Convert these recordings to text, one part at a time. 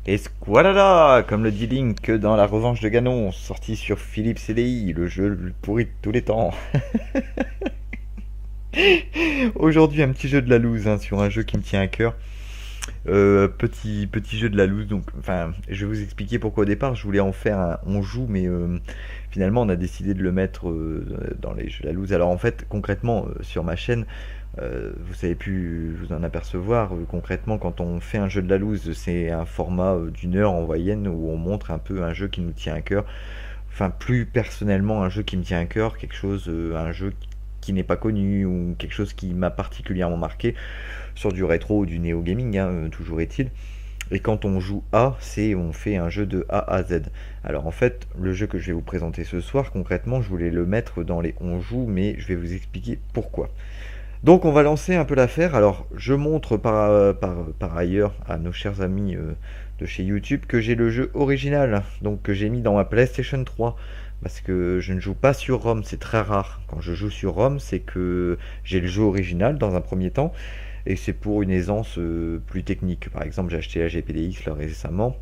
Et squalala, comme le dit Link dans La Revanche de Ganon, sorti sur Philips CDI, le jeu le plus pourri de tous les temps. Aujourd'hui, un petit jeu de la loose hein, sur un jeu qui me tient à cœur. Petit jeu de la loose, donc enfin, je vais vous expliquer pourquoi au départ je voulais en faire un on joue, mais finalement on a décidé de le mettre dans les jeux de la loose. Alors en fait, concrètement, sur ma chaîne, vous avez pu vous en apercevoir, concrètement quand on fait un jeu de la loose, c'est un format d'une heure en moyenne où on montre un peu un jeu qui nous tient à cœur. Enfin, plus personnellement, un jeu qui me tient à cœur, quelque chose, un jeu qui n'est pas connu ou quelque chose qui m'a particulièrement marqué sur du rétro ou du néo gaming, hein, toujours est-il. Et quand on joue A, c'est on fait un jeu de A à Z. Alors en fait, le jeu que je vais vous présenter ce soir, concrètement, je voulais le mettre dans les on joue, mais je vais vous expliquer pourquoi. Donc on va lancer un peu l'affaire. Alors je montre par ailleurs à nos chers amis de chez YouTube que j'ai le jeu original, donc que j'ai mis dans ma PlayStation 3. Parce que je ne joue pas sur ROM, c'est très rare. Quand je joue sur ROM, c'est que j'ai le jeu original dans un premier temps, et c'est pour une aisance plus technique. Par exemple, j'ai acheté la GPDX là, récemment,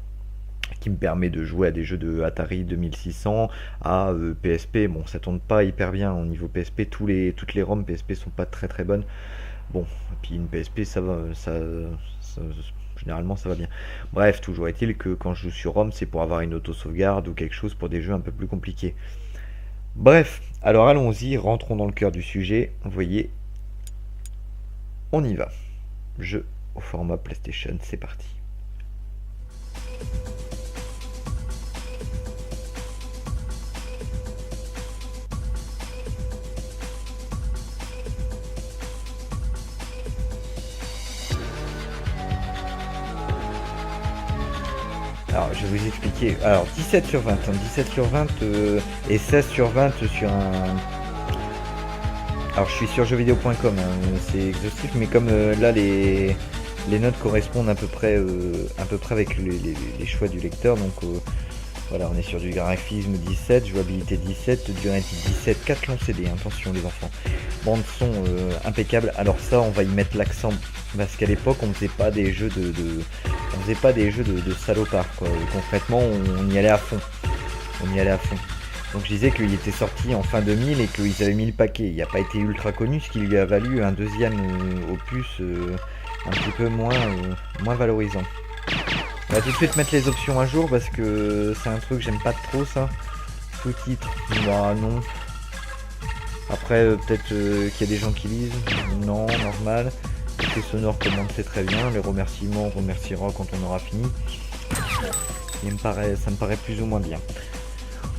qui me permet de jouer à des jeux de Atari 2600, à PSP. Bon, ça tourne pas hyper bien au niveau PSP, toutes les ROM PSP sont pas très très bonnes. Bon, et puis une PSP ça va, ça- généralement ça va bien. Bref, toujours est-il que quand je joue sur ROM, c'est pour avoir une auto-sauvegarde ou quelque chose pour des jeux un peu plus compliqués. Bref, alors allons-y, rentrons dans le cœur du sujet. Vous voyez, on y va. Jeu au format PlayStation, c'est parti. Alors, je vais vous expliquer. Alors, 17 sur 20, hein, 17 sur 20 et 16 sur 20 sur un. Alors, je suis sur jeuxvideo.com, hein, c'est exhaustif, mais comme là, les notes correspondent à peu près avec les choix du lecteur, donc voilà, on est sur du graphisme 17, jouabilité 17, durée 17, 4 longs CD, attention les enfants. Bande son impeccable. Alors ça, on va y mettre l'accent parce qu'à l'époque, on faisait pas des jeux on faisait pas des jeux de salopards quoi. Concrètement, on y allait à fond. On y allait à fond. Donc je disais qu'il était sorti en fin 2000 et qu'ils avaient mis le paquet. Il n'a pas été ultra connu, ce qui lui a valu un deuxième opus un petit peu moins valorisant. On va tout de suite mettre les options à jour parce que c'est un truc que j'aime pas trop ça. Sous-titres, bah non. Après peut-être qu'il y a des gens qui lisent. Non, normal. Les sonores commande c'est très bien. Les remerciements, on remerciera quand on aura fini. Ça me paraît plus ou moins bien.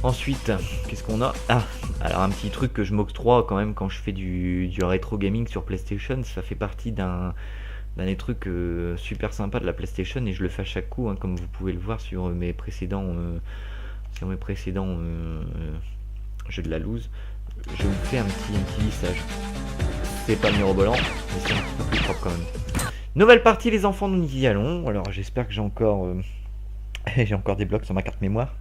Ensuite, qu'est-ce qu'on a? Ah, alors un petit truc que je m'octroie quand même quand je fais du rétro gaming sur PlayStation, ça fait partie d'un des trucs super sympa de la PlayStation et je le fais à chaque coup, hein, comme vous pouvez le voir sur mes précédents, jeux de la loose. Je me fais un petit lissage. C'est pas mirobolant, mais c'est un petit peu plus propre quand même. Nouvelle partie les enfants, nous y allons. Alors j'espère que j'ai encore... j'ai encore des blocs sur ma carte mémoire.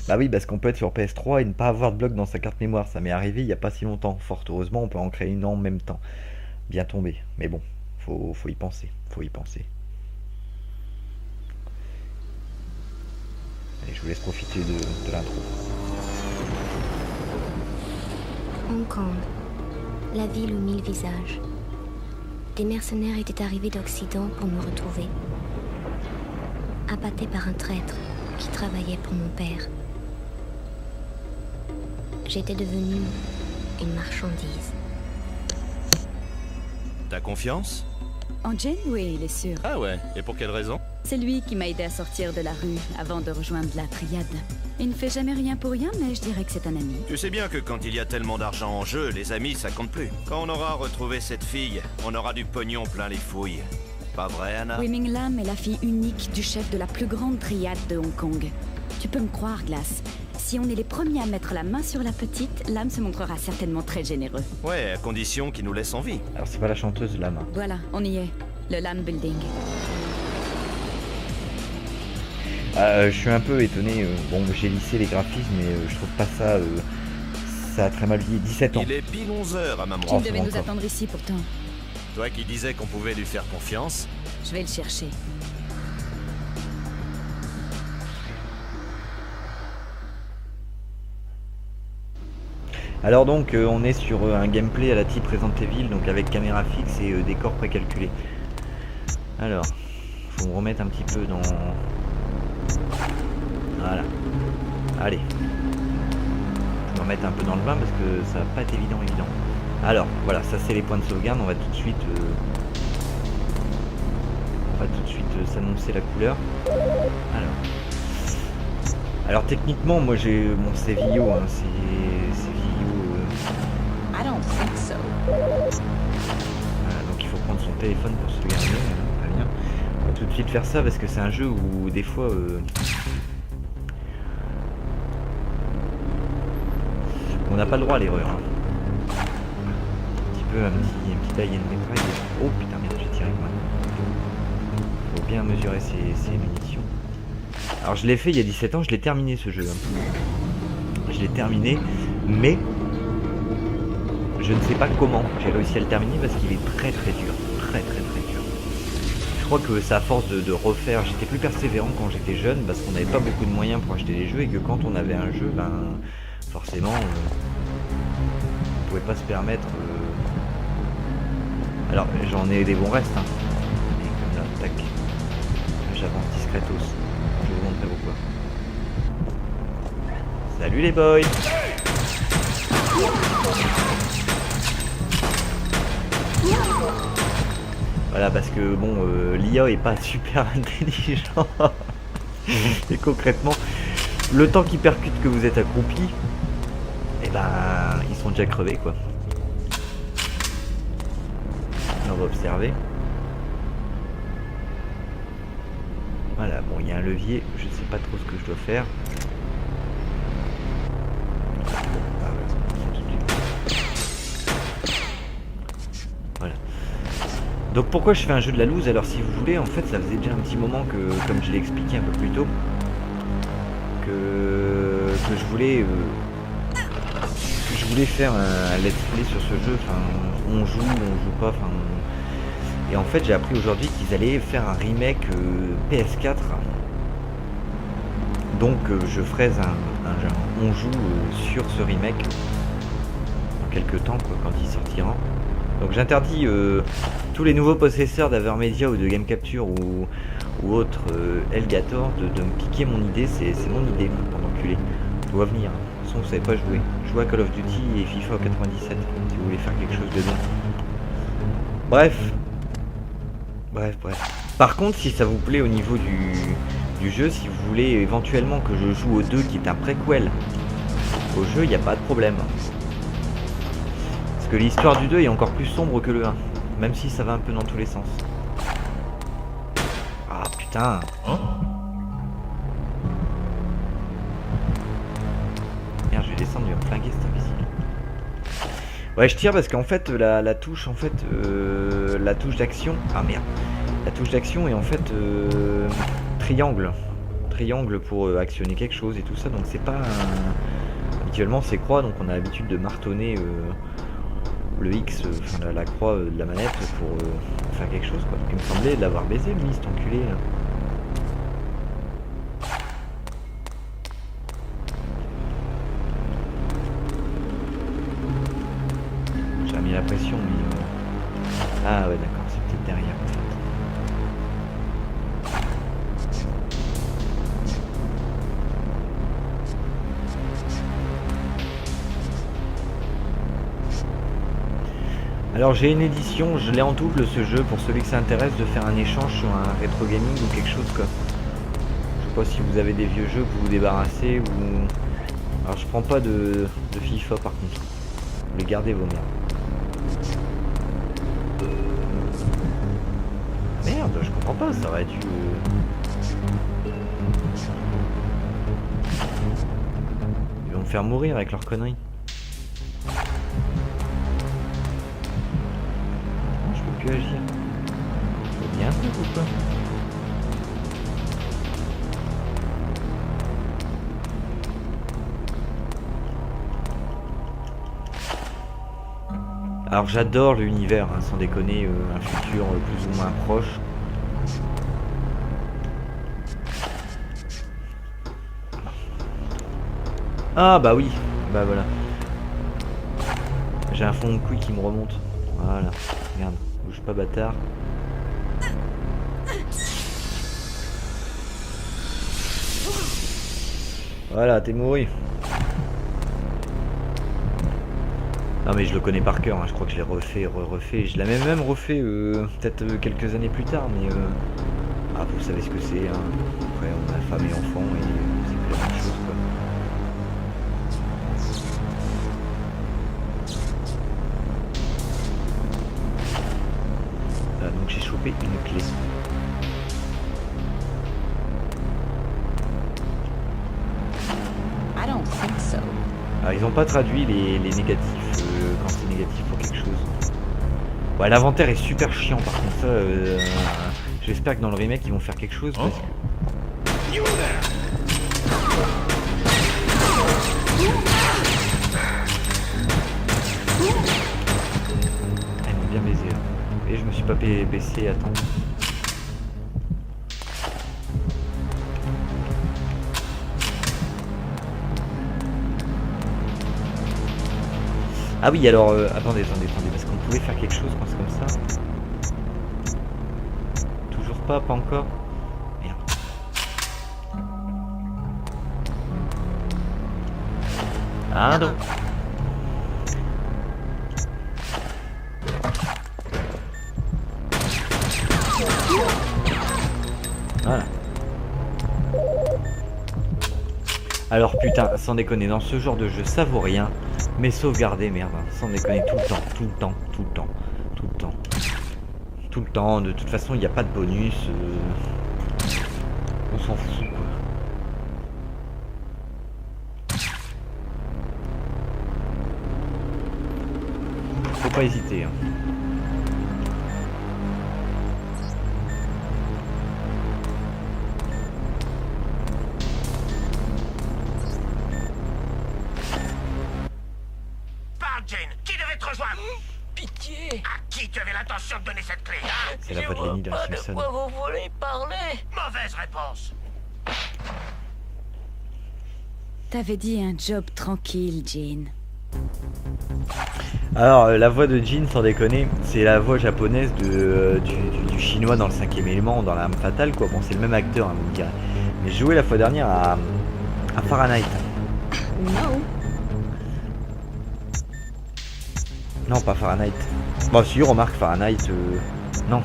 Bah oui, parce qu'on peut être sur PS3 et ne pas avoir de blocs dans sa carte mémoire. Ça m'est arrivé il n'y a pas si longtemps. Fort heureusement, on peut en créer une en même temps. Bien tombé. Mais bon, faut y penser. Faut y penser. Allez, je vous laisse profiter de l'intro. Hong Kong, la ville aux 1000 visages. Des mercenaires étaient arrivés d'Occident pour me retrouver. Appâtés par un traître qui travaillait pour mon père. J'étais devenue une marchandise. T'as confiance? En Jane, oui, il est sûr. Ah ouais, et pour quelle raison? C'est lui qui m'a aidé à sortir de la rue avant de rejoindre la triade. Il ne fait jamais rien pour rien, mais je dirais que c'est un ami. Tu sais bien que quand il y a tellement d'argent en jeu, les amis ça compte plus. Quand on aura retrouvé cette fille, on aura du pognon plein les fouilles. Pas vrai, Anna? Wei Ming Lam est la fille unique du chef de la plus grande triade de Hong Kong. Tu peux me croire, Glace. Si on est les premiers à mettre la main sur la petite, Lam se montrera certainement très généreux. Ouais, à condition qu'il nous laisse en vie. Alors c'est pas la chanteuse Lam. Voilà, on y est. Le Lam Building. Je suis un peu étonné. Bon, j'ai lissé les graphismes, mais je trouve pas ça. Ça a très mal vieilli. 17 ans. Il est pile 11h à maman. Tu Oh, devais ça nous encore. attendre ici pourtant. Toi qui disais qu'on pouvait lui faire confiance. Je vais le chercher. Alors donc on est sur un gameplay à la type Resident Evil, donc avec caméra fixe et décor précalculé. Alors, faut me remettre un petit peu dans... Voilà. Allez. Je vais me remettre un peu dans le bain parce que ça va pas être évident. Alors, voilà, ça c'est les points de sauvegarde, on va tout de suite... s'annoncer la couleur. Alors techniquement, moi j'ai mon CVO, hein, c'est CVO. I don't think so. Voilà, donc il faut prendre son téléphone pour sauvegarder. Très bien. On va tout de suite faire ça parce que c'est un jeu où des fois on n'a pas le droit à l'erreur. Hein. Un petit die and retry. Oh putain, merde, j'ai tiré moi. Faut bien mesurer ses munitions. Alors je l'ai fait il y a 17 ans, je l'ai terminé ce jeu. Je l'ai terminé, mais je ne sais pas comment j'ai réussi à le terminer parce qu'il est très très dur. Très dur. Je crois que c'est à force de refaire. J'étais plus persévérant quand j'étais jeune parce qu'on n'avait pas beaucoup de moyens pour acheter des jeux et que quand on avait un jeu, ben forcément on pouvait pas se permettre. Alors j'en ai des bons restes, hein. Et comme là, tac, j'avance discretos. Je vais vous montrer pourquoi. Salut les boys. Voilà, parce que bon, l'IA est pas super intelligent. Et concrètement, le temps qui percute que vous êtes accroupi, et ben ils sont déjà crevés quoi. On va observer. Voilà, bon, il y a un levier, je sais pas trop ce que je dois faire. Voilà. Donc pourquoi je fais un jeu de la loose? Alors si vous voulez, en fait ça faisait déjà un petit moment que, comme je l'ai expliqué un peu plus tôt, que je voulais faire un let's play sur ce jeu. Enfin, on joue pas, enfin. Et en fait j'ai appris aujourd'hui qu'ils allaient faire un remake PS4. Donc je ferai on joue sur ce remake dans quelques temps quoi, quand il sortira. Donc j'interdis tous les nouveaux possesseurs d'Avermedia ou de Game Capture ou autres Elgator de me piquer mon idée. C'est mon idée, pour enculé. Doit venir. De toute façon vous savez pas jouer. Jouez à Call of Duty et FIFA 97 si vous voulez faire quelque chose de bien. Bref. Par contre, si ça vous plaît au niveau du jeu, si vous voulez éventuellement que je joue au 2 qui est un préquel au jeu, il n'y a pas de problème. Parce que l'histoire du 2 est encore plus sombre que le 1, même si ça va un peu dans tous les sens. Ah putain. Merde, je vais descendre, il va me flinguer cet imbécile. Ouais, je tire parce qu'en fait la touche la touche d'action. Ah merde. La touche d'action est en fait triangle pour actionner quelque chose et tout ça, donc c'est pas habituellement c'est croix, donc on a l'habitude de martonner le X, enfin la croix de la manette pour faire quelque chose quoi. Donc il me semblait l'avoir baisé lui, cet enculé là. J'ai mis la pression mais ah ouais d'accord, c'est peut-être derrière en fait. Alors j'ai une édition, je l'ai en double ce jeu pour celui que ça intéresse de faire un échange sur un rétro gaming ou quelque chose quoi. Je sais pas si vous avez des vieux jeux que vous vous débarrassez ou... Alors je prends pas de FIFA par contre. Vous les gardez vos merdes. Merde, je comprends pas, ça aurait dû... Ils vont me faire mourir avec leurs conneries. Je peux plus agir. Faut bien un truc ou pas? Alors j'adore l'univers, hein, sans déconner, un futur plus ou moins proche. Ah bah oui, bah voilà. J'ai un fond de couille qui me remonte. Voilà, regarde, bouge pas bâtard. Voilà, t'es mouru. Non mais je le connais par cœur, hein. Je crois que je l'ai refait, refait. Je l'ai même refait peut-être quelques années plus tard, mais ah, vous savez ce que c'est, hein. Après on a femme et enfant et c'est plus la même chose quoi. Là, donc j'ai chopé une clé. I don't think so. Alors ils ont pas traduit les négatifs quand c'est négatif pour quelque chose. Ouais, l'inventaire est super chiant par contre ça. J'espère que dans le remake ils vont faire quelque chose parce que... Elles m'ont bien baisé là. Et je me suis pas baissé à temps. Ah oui alors attendez, parce qu'on pouvait faire quelque chose quand c'est comme ça. Toujours pas encore. Merde. Ah non. Voilà. Alors putain, sans déconner, dans ce genre de jeu ça vaut rien. Mais sauvegarder, merde, sans déconner, tout le temps. Tout le temps, de toute façon il n'y a pas de bonus. On s'en fout quoi. Faut pas hésiter hein. Pitié! À qui tu avais l'intention de donner cette clé, hein? C'est la voix de Lenny dans les Simpsons. De quoi vous voulez parler? Mauvaise réponse! T'avais dit un job tranquille, Jean. Alors la voix de Jean, sans déconner, c'est la voix japonaise du chinois dans le 5e élément, dans l'Arme Fatale quoi. Bon c'est le même acteur hein, vous me direz. Mais j'ai joué la fois dernière à Fahrenheit. Non. Non pas Fahrenheit. Bon si remarque Fahrenheit non.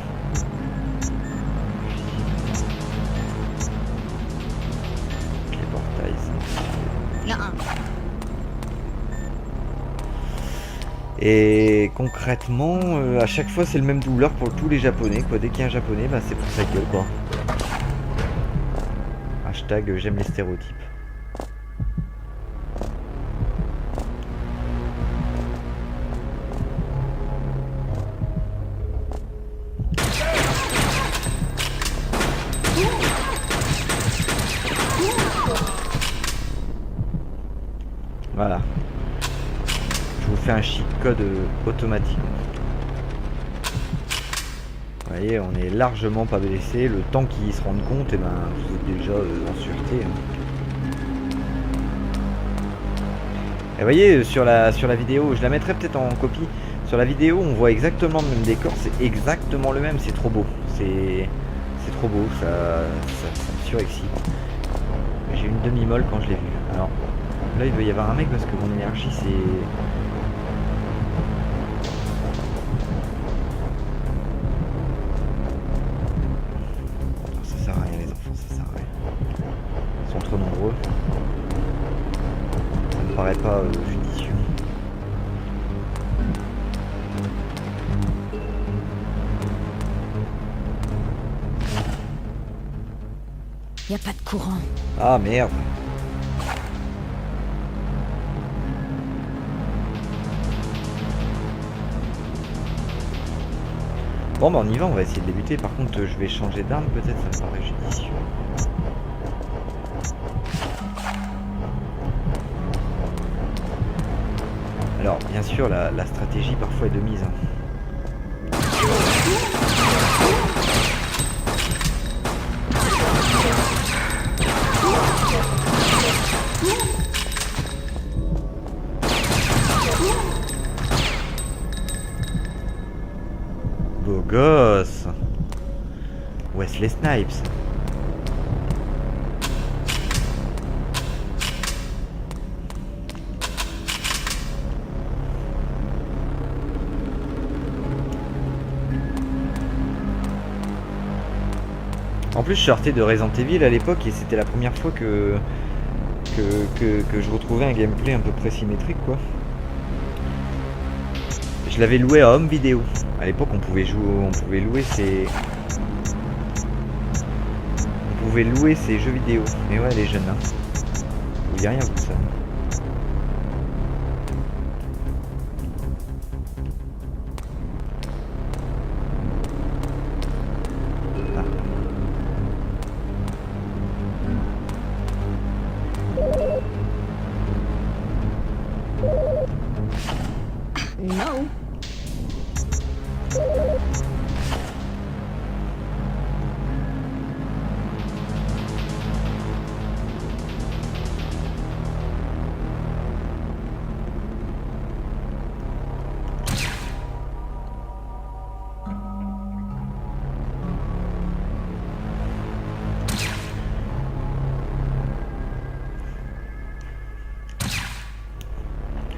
Les portails ça. Non. Et concrètement, à chaque fois c'est le même doubleur pour tous les japonais quoi. Dès qu'il y a un japonais, bah c'est pour sa gueule quoi. Hashtag j'aime les stéréotypes. Voilà. Je vous fais un cheat code automatique. Vous voyez, on est largement pas blessé. Le temps qu'ils se rendent compte, et ben, vous êtes déjà en sûreté. Et vous voyez, sur la vidéo, je la mettrai peut-être en copie. Sur la vidéo, on voit exactement le même décor. C'est exactement le même. C'est trop beau. C'est trop beau. Ça me surexcite. J'ai une demi-molle quand je l'ai vu. Alors, là, il doit y avoir un mec parce que mon énergie, c'est... Ça sert à rien, les enfants, ça sert à rien. Ils sont trop nombreux. Ça me paraît pas judicieux. Y a pas de courant. Ah merde. Bon bah on y va, on va essayer de débuter. Par contre je vais changer d'arme peut-être, ça me paraît judicieux. Alors bien sûr la stratégie parfois est de mise. boss. Wesley Snipes. En plus, je sortais de Resident Evil à l'époque et c'était la première fois que je retrouvais un gameplay à peu près symétrique, quoi. Je l'avais loué à Home Video. À l'époque, on pouvait louer ces jeux vidéo. Mais ouais, les jeunes, hein. Vous voyez rien, tout ça. No.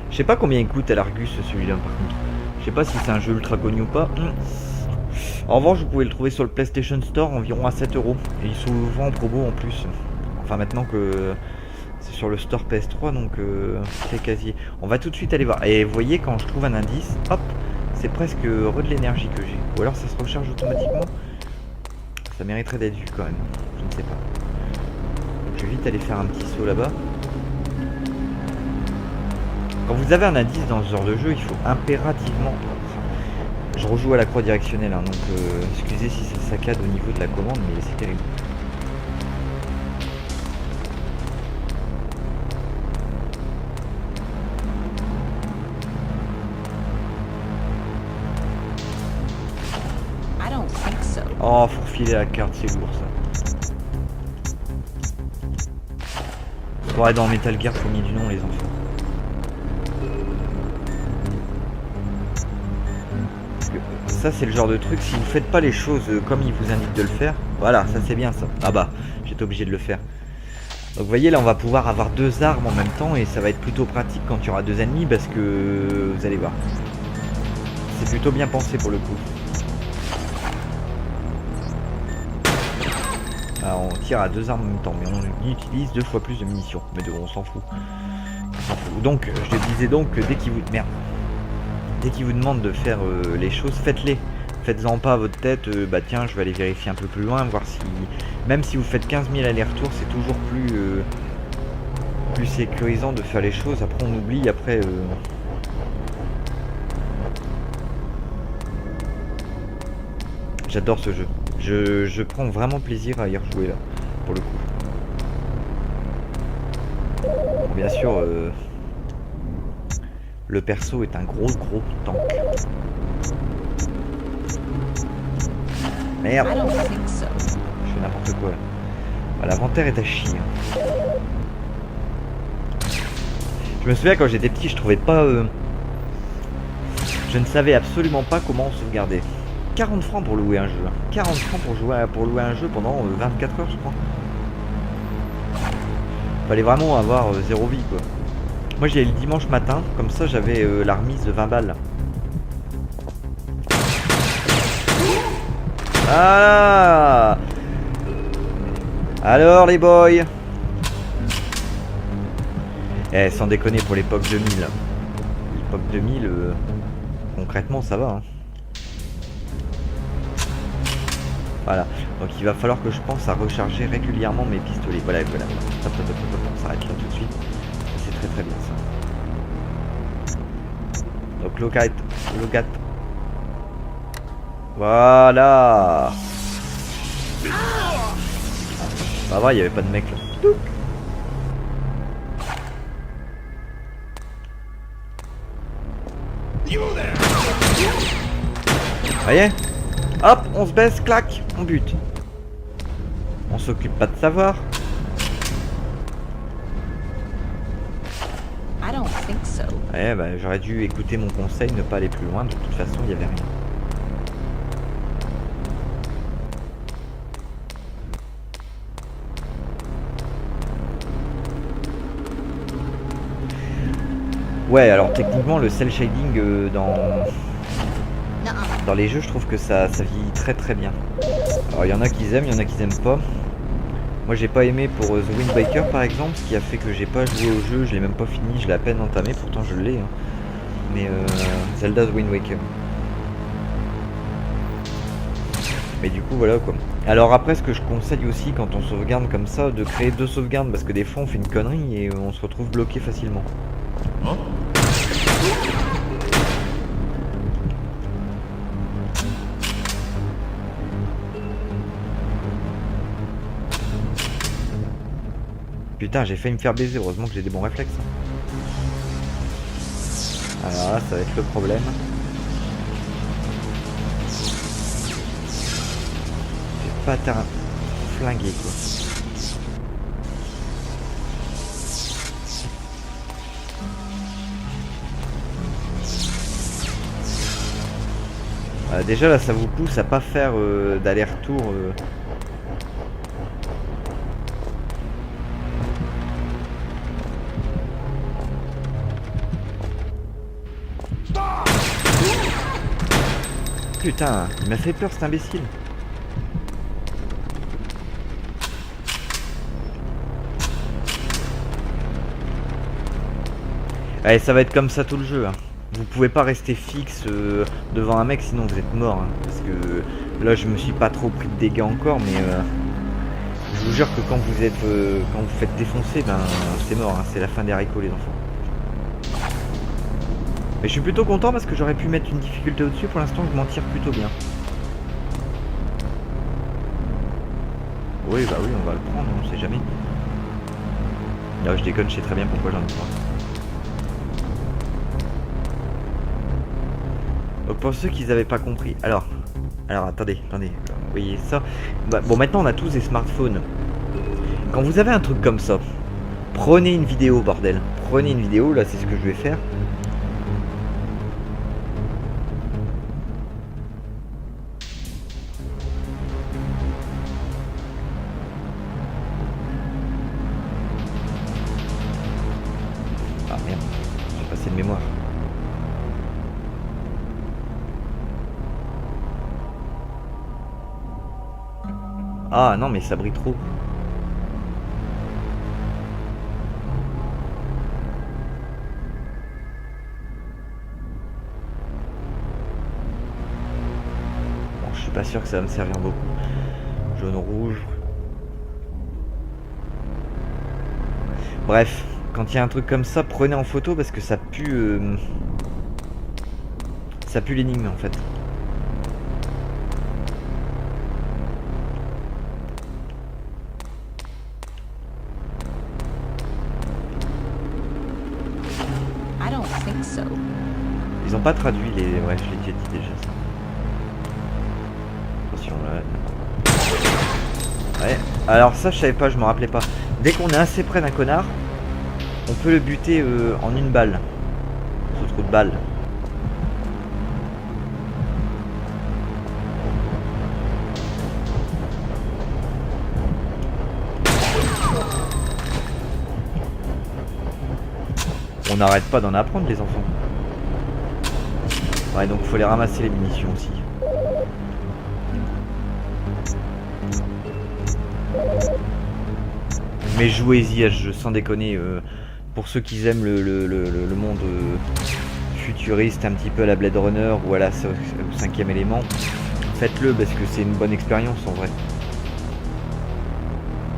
Je sais pas combien il coûte à l'Argus celui-là par contre. Je sais pas si c'est un jeu ultra connu ou pas. En revanche, vous pouvez le trouver sur le PlayStation Store environ à 7 €. Et il est souvent en promo en plus. Enfin maintenant que c'est sur le store PS3, donc c'est quasi. On va tout de suite aller voir. Et vous voyez, quand je trouve un indice, hop, c'est presque re de l'énergie que j'ai. Ou alors ça se recharge automatiquement. Ça mériterait d'être vu quand même. Je ne sais pas. Donc, je vais vite aller faire un petit saut là-bas. Quand vous avez un indice dans ce genre de jeu, il faut impérativement... Je rejoue à la croix directionnelle, hein, donc excusez si ça saccade au niveau de la commande, mais c'est terrible. Oh, faut refiler la carte, c'est lourd ça. Faudrait dans Metal Gear premier du nom, les enfants. Ça c'est le genre de truc, si vous faites pas les choses comme il vous indique de le faire, voilà, ça c'est bien ça. Ah bah, j'étais obligé de le faire. Donc vous voyez là on va pouvoir avoir deux armes en même temps et ça va être plutôt pratique quand il y aura deux ennemis parce que vous allez voir. C'est plutôt bien pensé pour le coup. Alors on tire à deux armes en même temps mais on utilise 2 fois plus de munitions. Mais on s'en fout. On s'en fout. Donc je disais donc que dès qu'il vous... Merde. Dès qu'il vous demande de faire les choses, faites-les. Faites-en pas à votre tête, bah tiens, je vais aller vérifier un peu plus loin, voir si... Même si vous faites 15 000 allers-retours, c'est toujours plus sécurisant de faire les choses. Après, on oublie, après... J'adore ce jeu. Je prends vraiment plaisir à y rejouer, là, pour le coup. Bon, bien sûr... Le perso est un gros tank. Merde. Je fais n'importe quoi. Bah, l'inventaire est à chier. Je me souviens quand j'étais petit, je trouvais pas... Je ne savais absolument pas comment on sauvegardait. 40 francs pour louer un jeu. 40 francs pour louer un jeu pendant 24 heures, je crois. Fallait vraiment avoir 0 vie, quoi. Moi j'y allais le dimanche matin, comme ça j'avais la remise de 20 balles. Ah! Alors les boys! Eh, sans déconner pour l'époque 2000. L'époque 2000, concrètement ça va. Hein. Voilà, donc il va falloir que je pense à recharger régulièrement mes pistolets. Voilà. On s'arrête là tout de suite. C'est très bien ça. Donc locate. Voilà. Ça va, il n'y avait pas de mec là. Voyez, hop, on se baisse, clac, on bute. On s'occupe pas de savoir. Ouais, bah j'aurais dû écouter mon conseil, ne pas aller plus loin. De toute façon, il n'y avait rien. Ouais, alors techniquement, le cel shading dans les jeux, je trouve que ça vieillit très très bien. Alors il y en a qui aiment, il y en a qui aiment pas. Moi j'ai pas aimé pour The Wind Waker par exemple, ce qui a fait que j'ai pas joué au jeu, je l'ai même pas fini, je l'ai à peine entamé, pourtant je l'ai. Hein. Mais Zelda The Wind Waker. Mais du coup voilà quoi. Alors après ce que je conseille aussi quand on sauvegarde comme ça, de créer 2 sauvegardes parce que des fois on fait une connerie et on se retrouve bloqué facilement. Hein? Putain, j'ai failli me faire baiser, heureusement que j'ai des bons réflexes. Alors là, ça va être le problème. J'ai pas terrain flingué quoi. Déjà là, ça vous pousse à pas faire d'aller-retour. Putain, il m'a fait peur cet imbécile. Allez, ça va être comme ça tout le jeu. Hein. Vous pouvez pas rester fixe devant un mec sinon vous êtes mort. Hein. Parce que là je me suis pas trop pris de dégâts encore mais je vous jure que quand vous êtes quand vous faites défoncer, ben c'est mort, hein. C'est la fin des haricots les enfants. Mais je suis plutôt content parce que j'aurais pu mettre une difficulté au-dessus, pour l'instant je m'en tire plutôt bien. Oui bah oui on va le prendre, on sait jamais. Là je déconne, je sais très bien pourquoi j'en ai pas. Donc pour ceux qui n'avaient pas compris, alors attendez, vous voyez ça, bah, bon maintenant on a tous des smartphones. Quand vous avez un truc comme ça, prenez une vidéo bordel, prenez une vidéo, là c'est ce que je vais faire. Ah merde, j'ai passé de mémoire. Ah non mais ça brille trop. Bon, je suis pas sûr que ça va me servir beaucoup. Jaune, rouge. Bref, quand il y a un truc comme ça, prenez en photo parce que ça pue l'énigme en fait. Ils ont pas traduit les... Ouais, je l'ai déjà dit déjà ça. Attention là. Ouais. Alors ça je savais pas, je me rappelais pas. Dès qu'on est assez près d'un connard, on peut le buter en une balle. Ce trou de balle. On n'arrête pas d'en apprendre les enfants. Ouais donc faut les ramasser les munitions aussi. Mais jouez-y à ce jeu sans déconner. Pour ceux qui aiment le monde futuriste un petit peu à la Blade Runner ou à la 5e élément, faites-le parce que c'est une bonne expérience en vrai.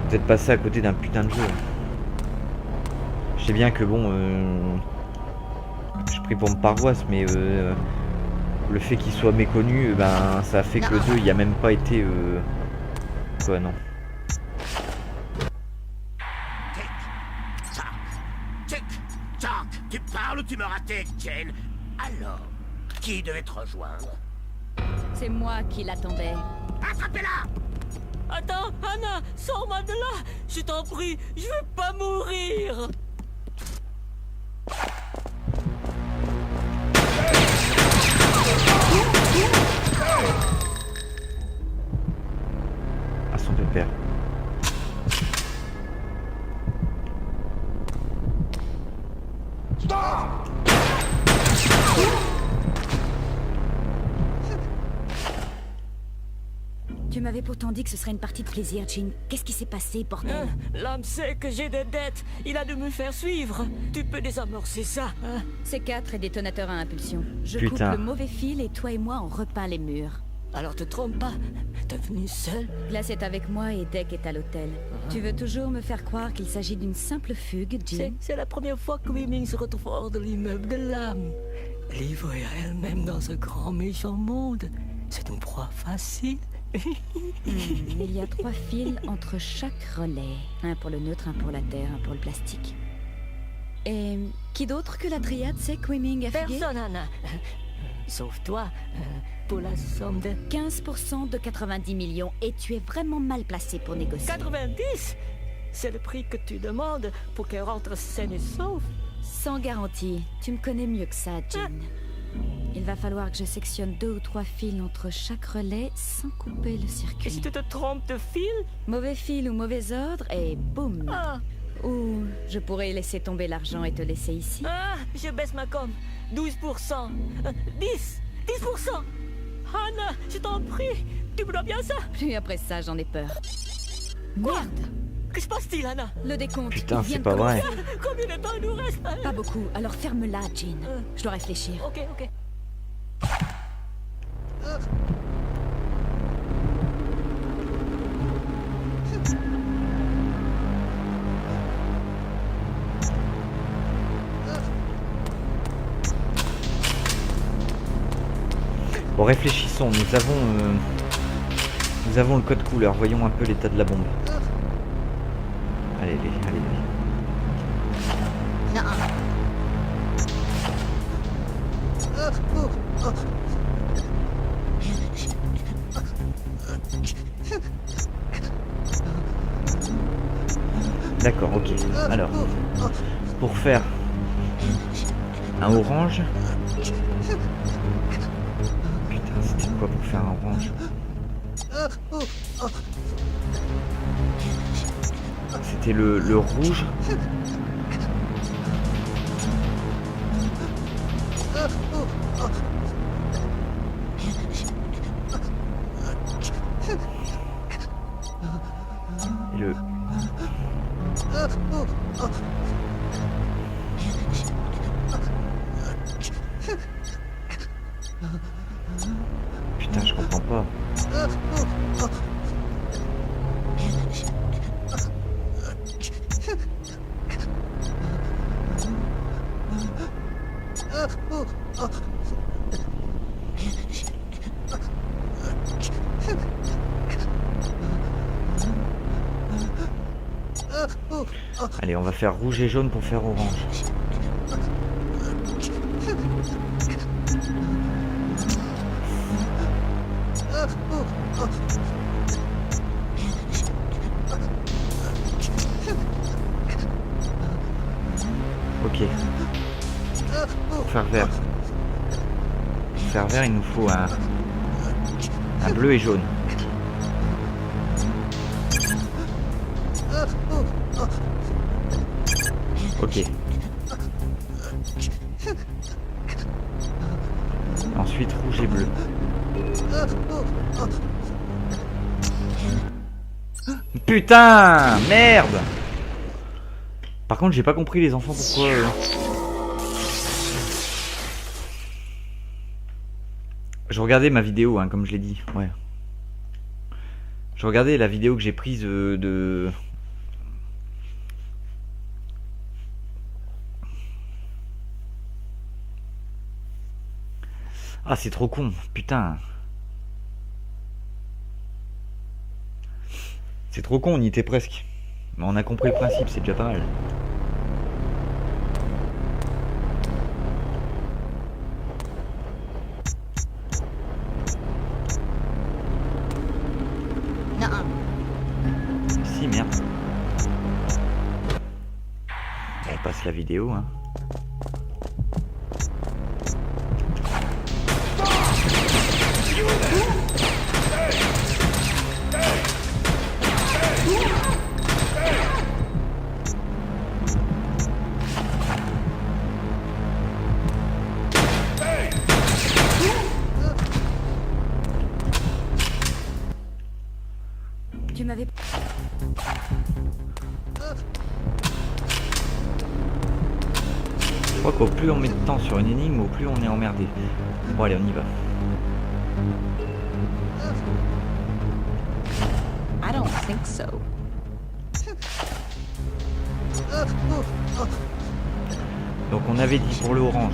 Vous êtes passé à côté d'un putain de jeu. Je sais bien que bon, je prie pour ma paroisse, mais le fait qu'il soit méconnu, ben ça a fait que le 2 il a même pas été quoi non. Tic-tac, tu parles ou tu me ratais, Jane? Alors, qui devait te rejoindre? C'est moi qui l'attendais. Attrapez-la! Attends, Anna, sors-moi de là! Je t'en prie, je veux pas mourir! À son pépère. Tu m'avais pourtant dit que ce serait une partie de plaisir, Jean. Qu'est-ce qui s'est passé, bordel? L'homme sait que j'ai des dettes. Il a dû me faire suivre. Tu peux désamorcer ça, hein? C4 et détonateur à impulsion. Je Putain. coupe le mauvais fil et toi et moi on repeint les murs. Alors te trompe pas. T'es venu seul? Glace est avec moi et Deck est à l'hôtel. Tu veux toujours me faire croire qu'il s'agit d'une simple fugue, Jean? C'est la première fois que Weeming se retrouve hors de l'immeuble de l'âme. Livrée à elle-même dans ce grand méchant monde. C'est une proie facile. Il y a 3 fils entre chaque relais. Un pour le neutre, un pour la terre, un pour le plastique. Et qui d'autre que la triade sait que Weeming a fugué? Personne, Anna. Sauf toi, pour la somme de 15% de 90 millions et tu es vraiment mal placé pour négocier. 90. C'est le prix que tu demandes pour qu'elle rentre saine et sauve. Sans garantie. Tu me connais mieux que ça, Jean. Il va falloir que je sectionne 2 ou 3 fils entre chaque relais sans couper le Et si circuit. tu te trompes de fil? Mauvais fil ou mauvais ordre et boum. Ah, Ou je pourrais laisser tomber l'argent et te laisser ici. je baisse ma com. 12%. 10%. Anna, je t'en prie. Tu me dois bien ça? Plus après ça, j'en ai peur. Merde. Que se passe-t-il, Anna? Le décompte. Putain, il vient c'est de pas vrai. commencer. Combien de temps il nous reste? Pas beaucoup, alors ferme-la, Jean. Je dois réfléchir. Ok. Bon, réfléchissons. Nous avons le code couleur. Voyons un peu l'état de la bombe. Allez. D'accord, ok. Alors, pour faire un orange. Putain, c'était quoi pour faire un orange? C'était le rouge. Et le... Putain, je comprends pas. Allez, on va faire rouge et jaune pour faire orange. Ok. Pour faire vert. Pour faire vert, il nous faut un bleu et jaune. Ok. Ensuite, rouge et bleu. Putain, merde. Par contre, j'ai pas compris les enfants pourquoi. Je regardais ma vidéo, hein, comme je l'ai dit. Ouais. Je regardais la vidéo que j'ai prise de. Ah, c'est trop con, putain. C'est trop con, on y était presque. Mais on a compris le principe, c'est déjà pas mal. Si, merde. On passe la vidéo, hein. Tu m'avais... Je crois qu'au plus on met de temps sur une énigme, au plus on est emmerdé. Bon allez, on y va. I don't think so. Donc on avait dit pour le orange.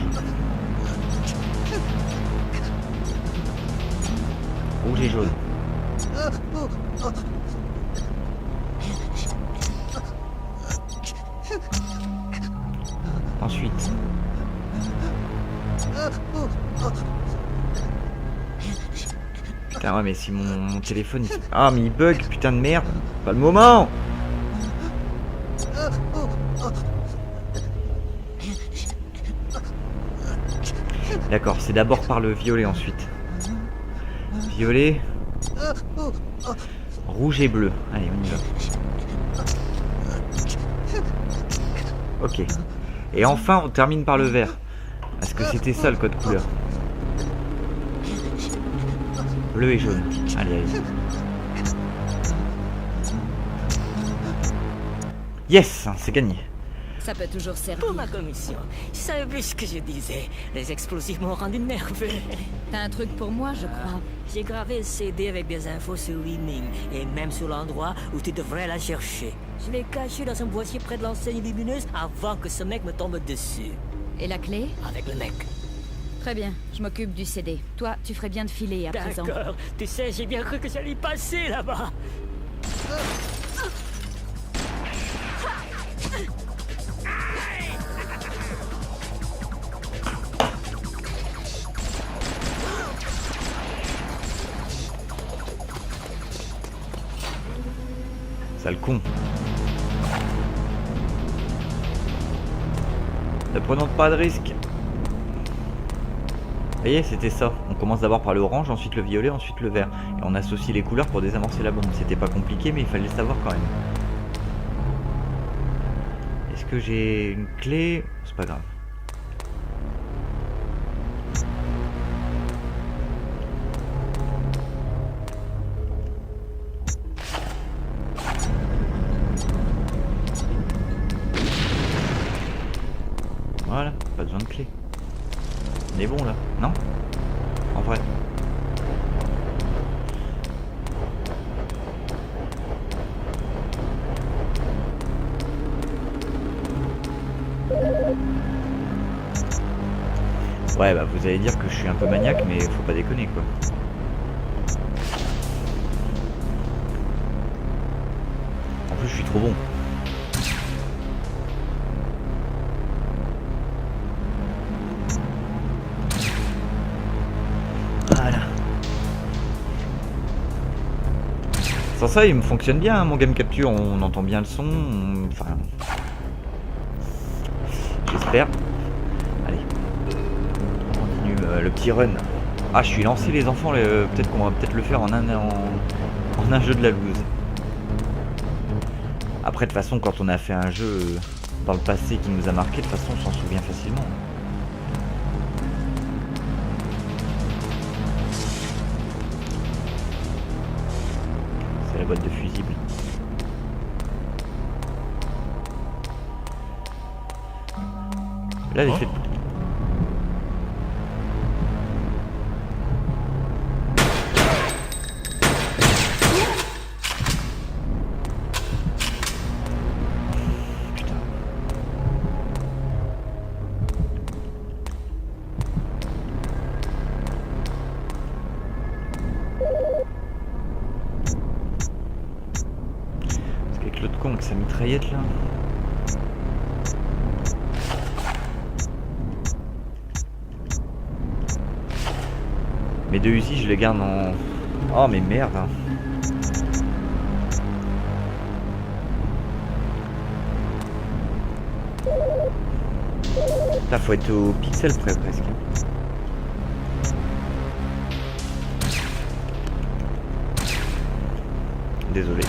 Rouge et jaune. Ensuite. Putain ouais mais si mon téléphone il... Ah mais il bug, putain de merde. Pas le moment. D'accord, c'est d'abord par le violet ensuite. Violet. Rouge et bleu. Allez, on y va. Ok. Et enfin, on termine par le vert. Parce que c'était ça le code couleur. Bleu et jaune. Allez, allez. Yes, c'est gagné. Ça peut toujours servir. Pour ma commission, je savais plus ce que je disais. Les explosifs m'ont rendu nerveux. T'as un truc pour moi, je crois. J'ai gravé le CD avec des infos sur Wiming et même sur l'endroit où tu devrais la chercher. Je l'ai caché dans un boîtier près de l'enseigne lumineuse avant que ce mec me tombe dessus. Et la clé? Avec le mec. Très bien, je m'occupe du CD. Toi, tu ferais bien de filer à présent. D'accord. Tu sais, j'ai bien cru que j'allais y passer là-bas. Sale con. Ne prenons pas de risques. Vous voyez, c'était ça. On commence d'abord par le orange, ensuite le violet, ensuite le vert. Et on associe les couleurs pour désamorcer la bombe. C'était pas compliqué, mais il fallait le savoir quand même. Est-ce que j'ai une clé? C'est pas grave. Voilà, pas besoin de clé. On est bon là, non? En vrai. Ouais bah vous allez dire que je suis un peu maniaque mais faut pas déconner quoi. En plus je suis trop bon. Voilà. Sans ça il me fonctionne bien hein, mon game capture, on entend bien le son, enfin... J'espère. Allez. On continue le petit run. Ah je suis lancé les enfants, peut-être qu'on va peut-être le faire en un jeu de la loose. Après de toute façon quand on a fait un jeu dans le passé qui nous a marqué, de toute façon on s'en souvient facilement. C'est la boîte de fusibles. Là l'effet... L'autre con avec sa mitraillette là. Mes deux Uzi je les garde en... Oh mais merde hein. Là faut être au pixel près presque. Désolé.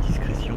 Discrétion.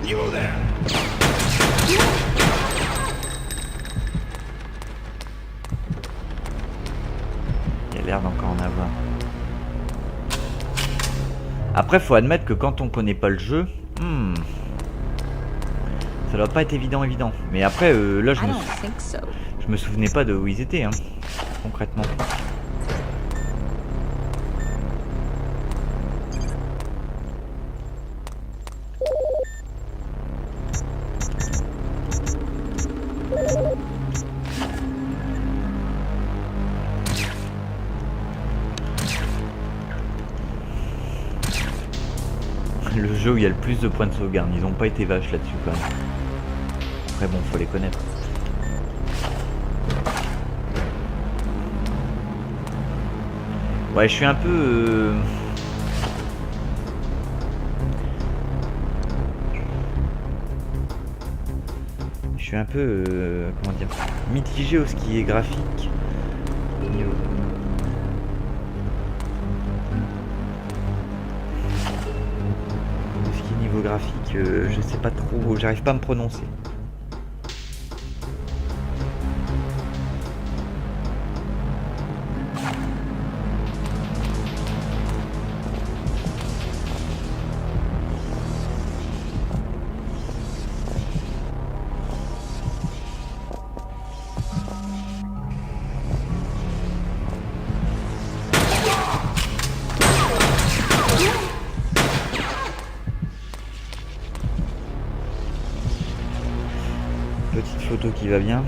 Il y a l'air d'encore en avoir. Après, faut admettre que quand on connaît pas le jeu, ça doit pas être évident. Mais après, là, I don't think so. je me souvenais pas de où ils étaient, hein, concrètement. Le jeu où il y a le plus de points de sauvegarde, ils ont pas été vaches là-dessus quand même. Après bon, faut les connaître. Ouais, je suis un peu... Je suis un peu... comment dire, mitigé au ce qui est graphique. Niveau graphique, je sais pas trop, j'arrive pas à me prononcer. Petite photo qui va bien.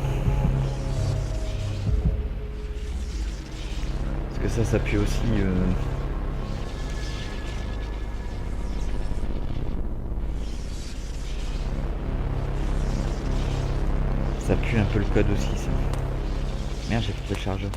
Parce que ça pue aussi. Ça pue un peu le code aussi, ça. Merde, j'ai coupé le chargeur.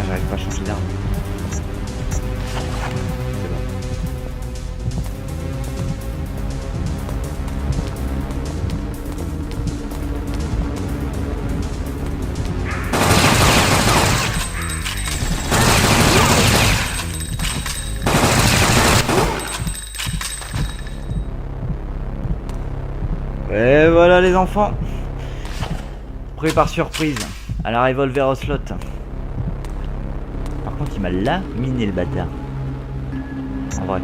J'arrive pas à changer d'arme. C'est bon. Et voilà les enfants. Pris par surprise à la revolver au slot. Par contre, il m'a laminé le bâtard. En vrai.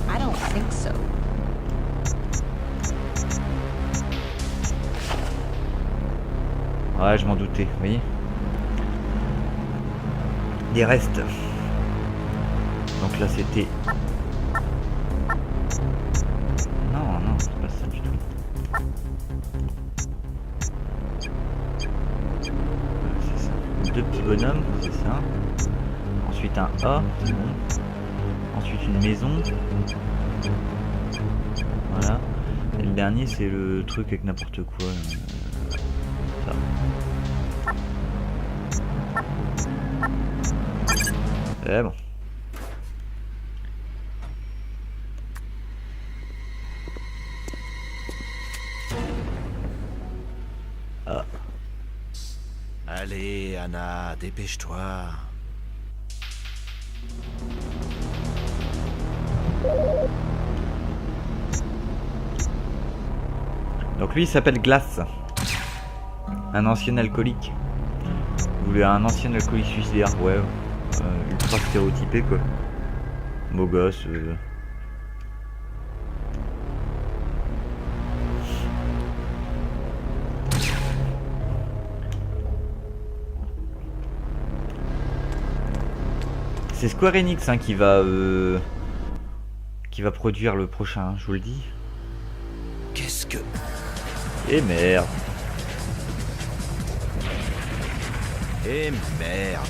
I don't think so. Ouais, je m'en doutais, vous voyez. Des restes. Donc là, c'était... Non, c'est pas ça du tout. C'est ça. Deux petits bonhommes, c'est ça. Ensuite un A, c'est bon. Ensuite une maison. Voilà. Et le dernier, c'est le truc avec n'importe quoi. Ça. C'est bon. Ah. Allez, Anna, dépêche-toi. Donc lui il s'appelle Glass. Un ancien alcoolique. Vous voulez un ancien alcoolique suicidaire, ouais. Ultra stéréotypé quoi. Beau gosse. C'est Square Enix hein, qui va produire le prochain, je vous le dis. Qu'est-ce que... Et merde. Eh merde.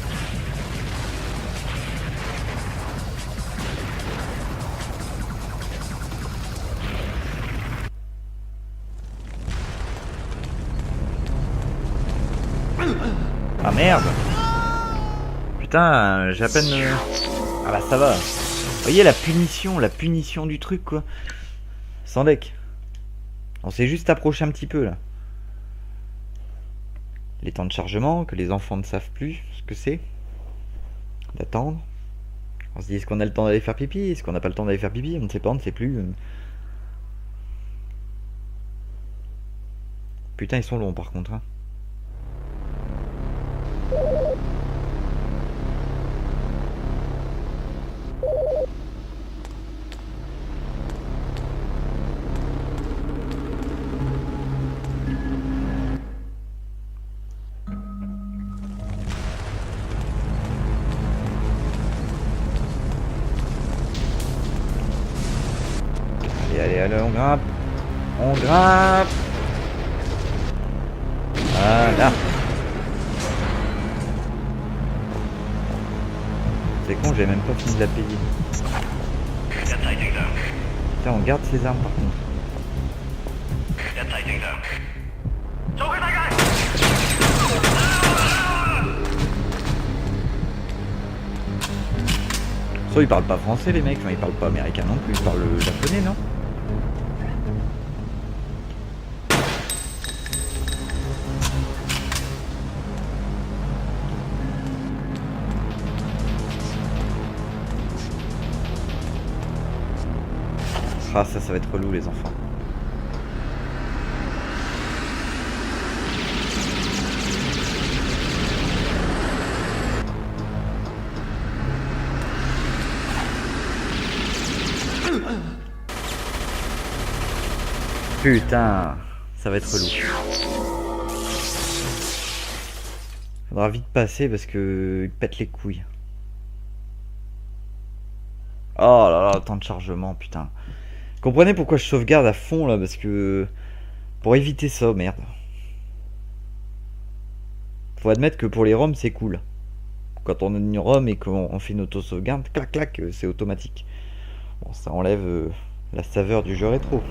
Ah merde. Putain, j'ai à peine... Ah bah ça va. Vous voyez la punition du truc quoi. Sans deck. On s'est juste approché un petit peu là. Les temps de chargement, que les enfants ne savent plus ce que c'est. D'attendre. On se dit est-ce qu'on a le temps d'aller faire pipi? Est-ce qu'on n'a pas le temps d'aller faire pipi? On ne sait pas, on ne sait plus. Putain ils sont longs par contre hein. Allez, on grimpe. On grimpe. Voilà. C'est con, j'ai même pas fini de la payer. Putain, on garde ses armes par contre. Soit ils parlent pas français les mecs, enfin ils parlent pas américain non plus, ils parlent japonais non? Ah ça va être relou les enfants. Putain, ça va être relou. Faudra vite passer parce que il pète les couilles. Oh là là, temps de chargement, putain. Comprenez pourquoi je sauvegarde à fond là, parce que... Pour éviter ça, merde. Faut admettre que pour les ROM c'est cool. Quand on a une ROM et qu'on fait une auto-sauvegarde, clac clac, c'est automatique. Bon, ça enlève la saveur du jeu rétro.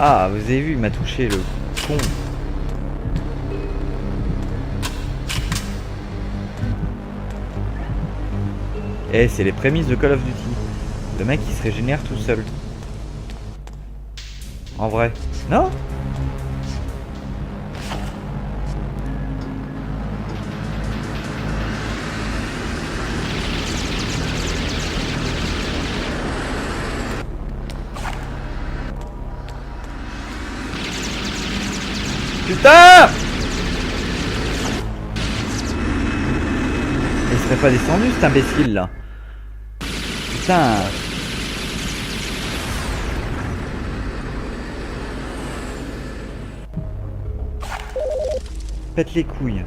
Ah, vous avez vu, il m'a touché le con. Eh, c'est les prémices de Call of Duty. Le mec il se régénère tout seul. En vrai. Non ? Putain! Il serait pas descendu cet imbécile là. Putain. Pète les couilles.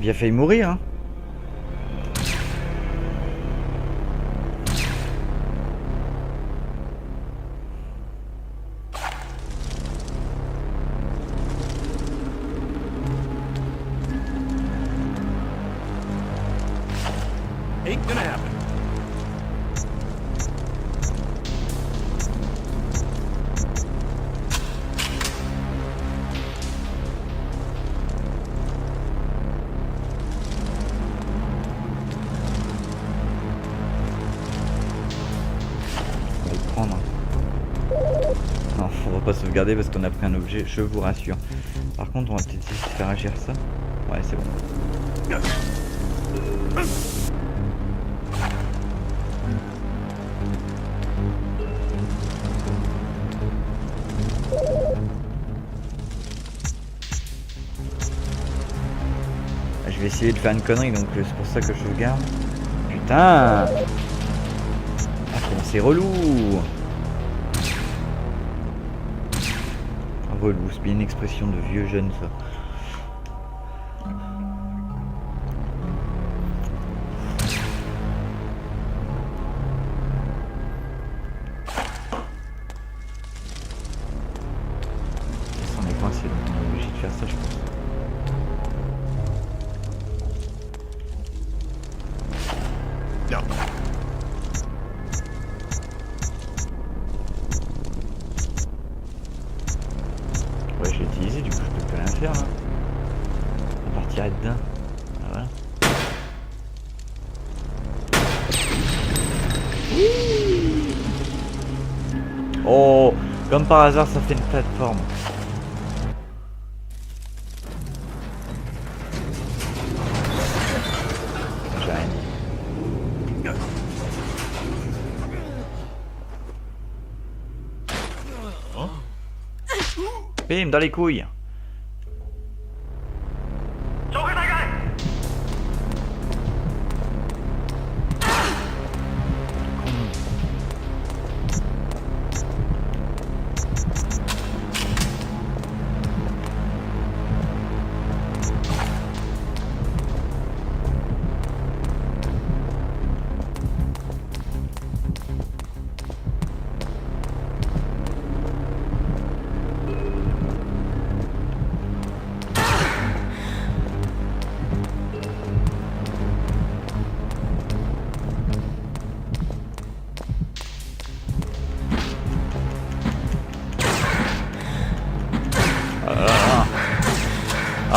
Il a failli mourir hein. Ain't gonna happen. pas sauvegarder parce qu'on a pris un objet, je vous rassure. Par contre, on va peut-être essayer de faire agir ça. Ouais, c'est bon. Je vais essayer de faire une connerie, donc c'est pour ça que je sauvegarde. Putain! Ah, comment c'est relou! Relou, c'est bien une expression de vieux jeune, ça. On est coincé, donc on est obligé de faire ça, je pense. Non. Ouais, je l'ai utilisé, du coup je peux plus rien faire là. On va partir dedans. Ah, voilà. Oh, comme par hasard ça fait une plateforme. J'ai rien dit. Bim, dans les couilles.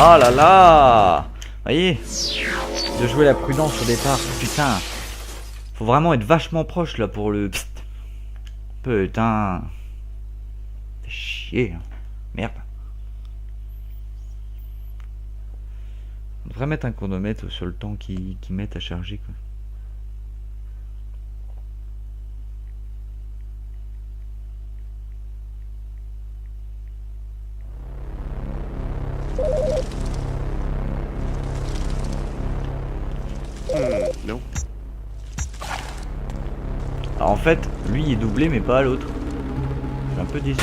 Oh là là! Vous voyez? De jouer la prudence au départ. Putain! Faut vraiment être vachement proche là pour le... Psst. Putain! Fait chier. Merde. On devrait mettre un chronomètre sur le temps qu'ils mettent à charger, quoi. Non. Alors en fait, lui il est doublé mais pas l'autre. Je suis un peu déçu.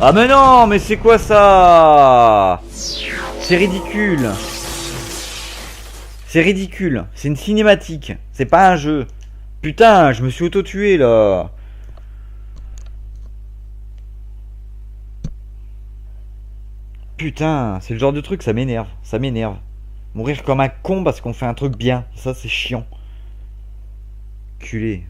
Ah mais non, mais c'est quoi ça? C'est ridicule. C'est ridicule. C'est une cinématique. C'est pas un jeu. Putain, je me suis auto-tué là. Putain, c'est le genre de truc, ça m'énerve. Ça m'énerve. Mourir comme un con parce qu'on fait un truc bien. Ça, c'est chiant. Culé.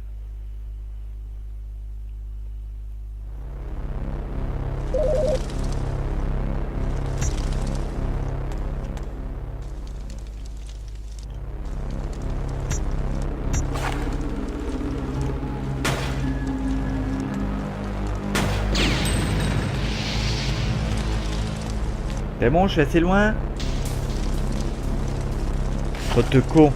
C'est bon, je suis assez loin. Faute de con.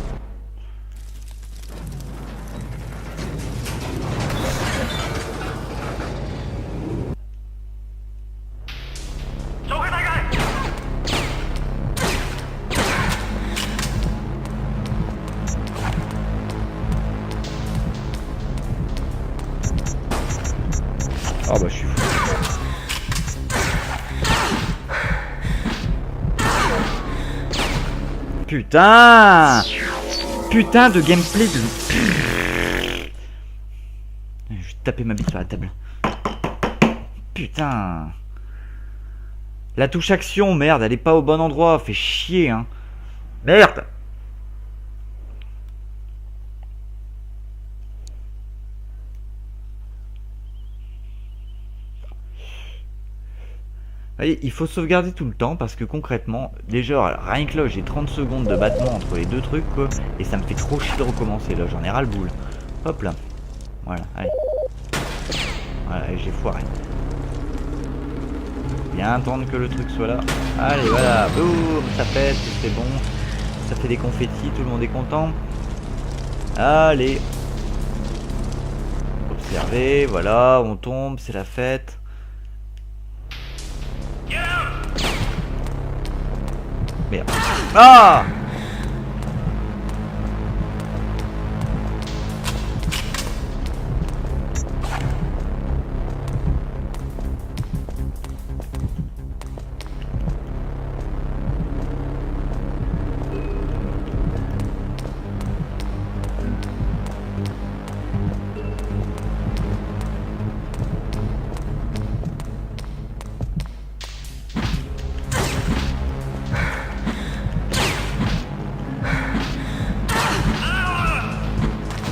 Oh bah je suis fou. Putain! Putain de gameplay de... Je vais taper ma bite sur la table. Putain! La touche action, merde, elle est pas au bon endroit, fait chier, hein. Merde! Voyez, il faut sauvegarder tout le temps parce que concrètement, déjà rien que là j'ai 30 secondes de battement entre les deux trucs quoi, et ça me fait trop chier de recommencer là, j'en ai ras le boule. Hop là. Voilà, allez. Voilà, et j'ai foiré. Bien attendre que le truc soit là. Allez, voilà, boum, ça pète, c'est bon. Ça fait des confettis, tout le monde est content. Allez. Observez, voilà, on tombe, c'est la fête. Merde. Ah!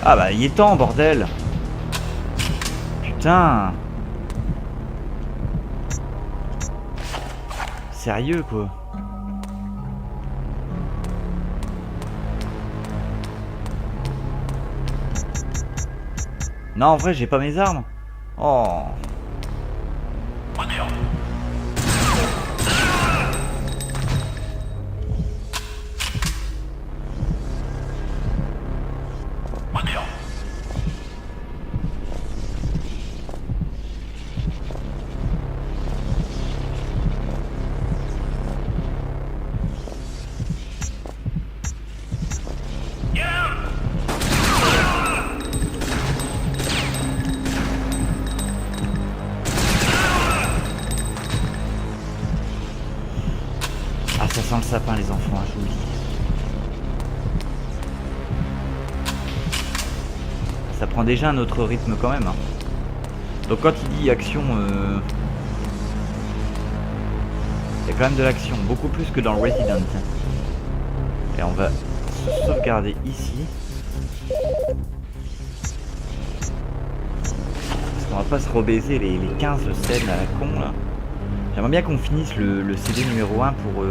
Ah bah il est temps bordel. Putain. Sérieux quoi. Non en vrai j'ai pas mes armes. Oh. Ah ça sent le sapin les enfants, je vous le dis. Ça prend déjà un autre rythme quand même. Hein. Donc quand il dit action, il y a quand même de l'action, beaucoup plus que dans le Resident. Et on va se sauvegarder ici. Parce qu'on va pas se rebaiser les 15 scènes à la con là. J'aimerais bien qu'on finisse le CD numéro 1 pour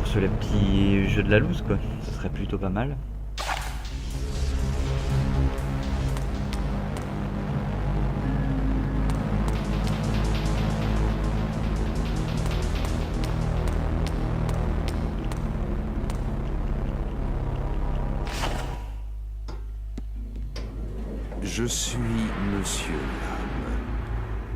ce petit jeu de la loose quoi. Ce serait plutôt pas mal. Je suis Monsieur Lam.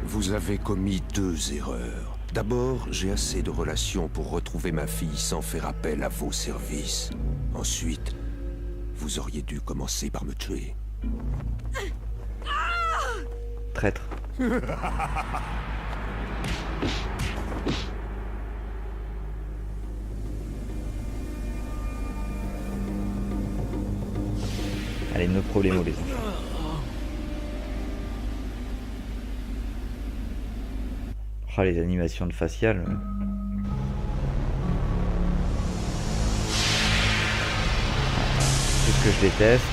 Vous avez commis 2 erreurs. D'abord, j'ai assez de relations pour retrouver ma fille sans faire appel à vos services. Ensuite, vous auriez dû commencer par me tuer. Traître. Allez, nos problèmes les enfants. Oh, les animations de facial. C'est ce que je déteste.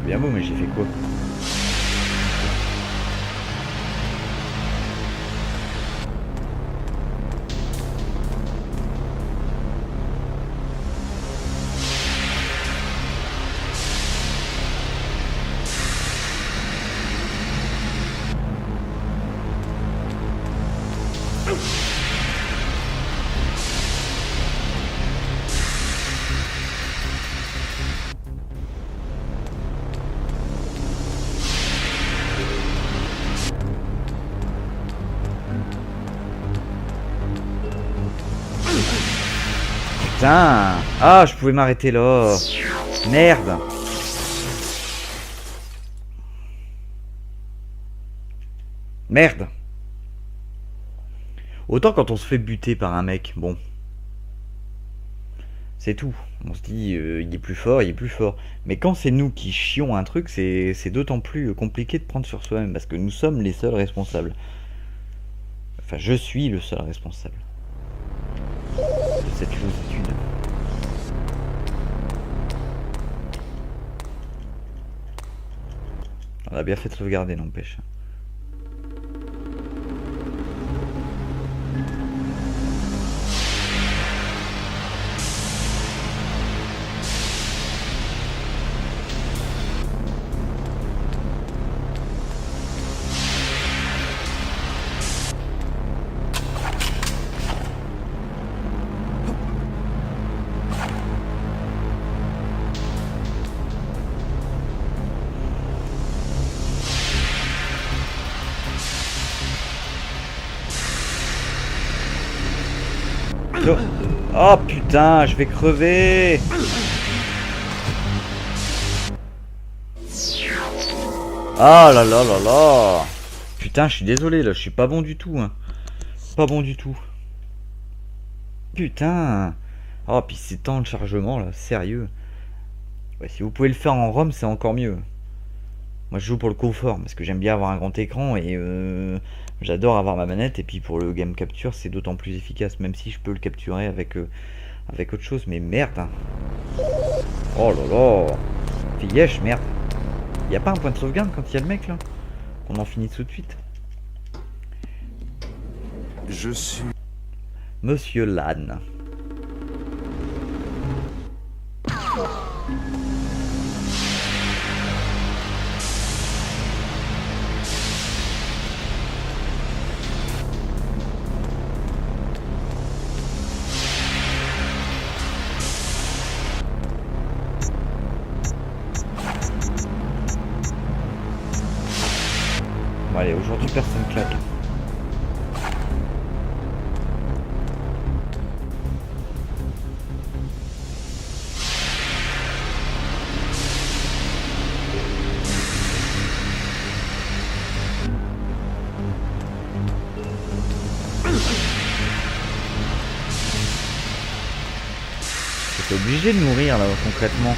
Bien beau, mais j'ai fait quoi? Putain! Ah, je pouvais m'arrêter là. Merde! Merde! Autant quand on se fait buter par un mec, bon. C'est tout. On se dit, il est plus fort, il est plus fort. Mais quand c'est nous qui chions un truc, c'est d'autant plus compliqué de prendre sur soi-même, parce que nous sommes les seuls responsables. Enfin, je suis le seul responsable de cette lousitude. On a bien fait de sauvegarder, n'empêche. Oh putain, je vais crever. Ah là là là là. Putain, je suis désolé là, je suis pas bon du tout. Hein. Pas bon du tout. Putain. Oh, puis c'est tant de chargement là, sérieux. Ouais, si vous pouvez le faire en ROM, c'est encore mieux. Moi je joue pour le confort, parce que j'aime bien avoir un grand écran et j'adore avoir ma manette. Et puis pour le game capture, c'est d'autant plus efficace, même si je peux le capturer avec autre chose. Mais merde hein. Oh là là. Fais yesh, merde. Y a pas un point de sauvegarde quand il y a le mec là? Qu'on en finit tout de suite. Je suis... Monsieur Lan. Bon allez, aujourd'hui personne claque. T'es obligé de nourrir là concrètement.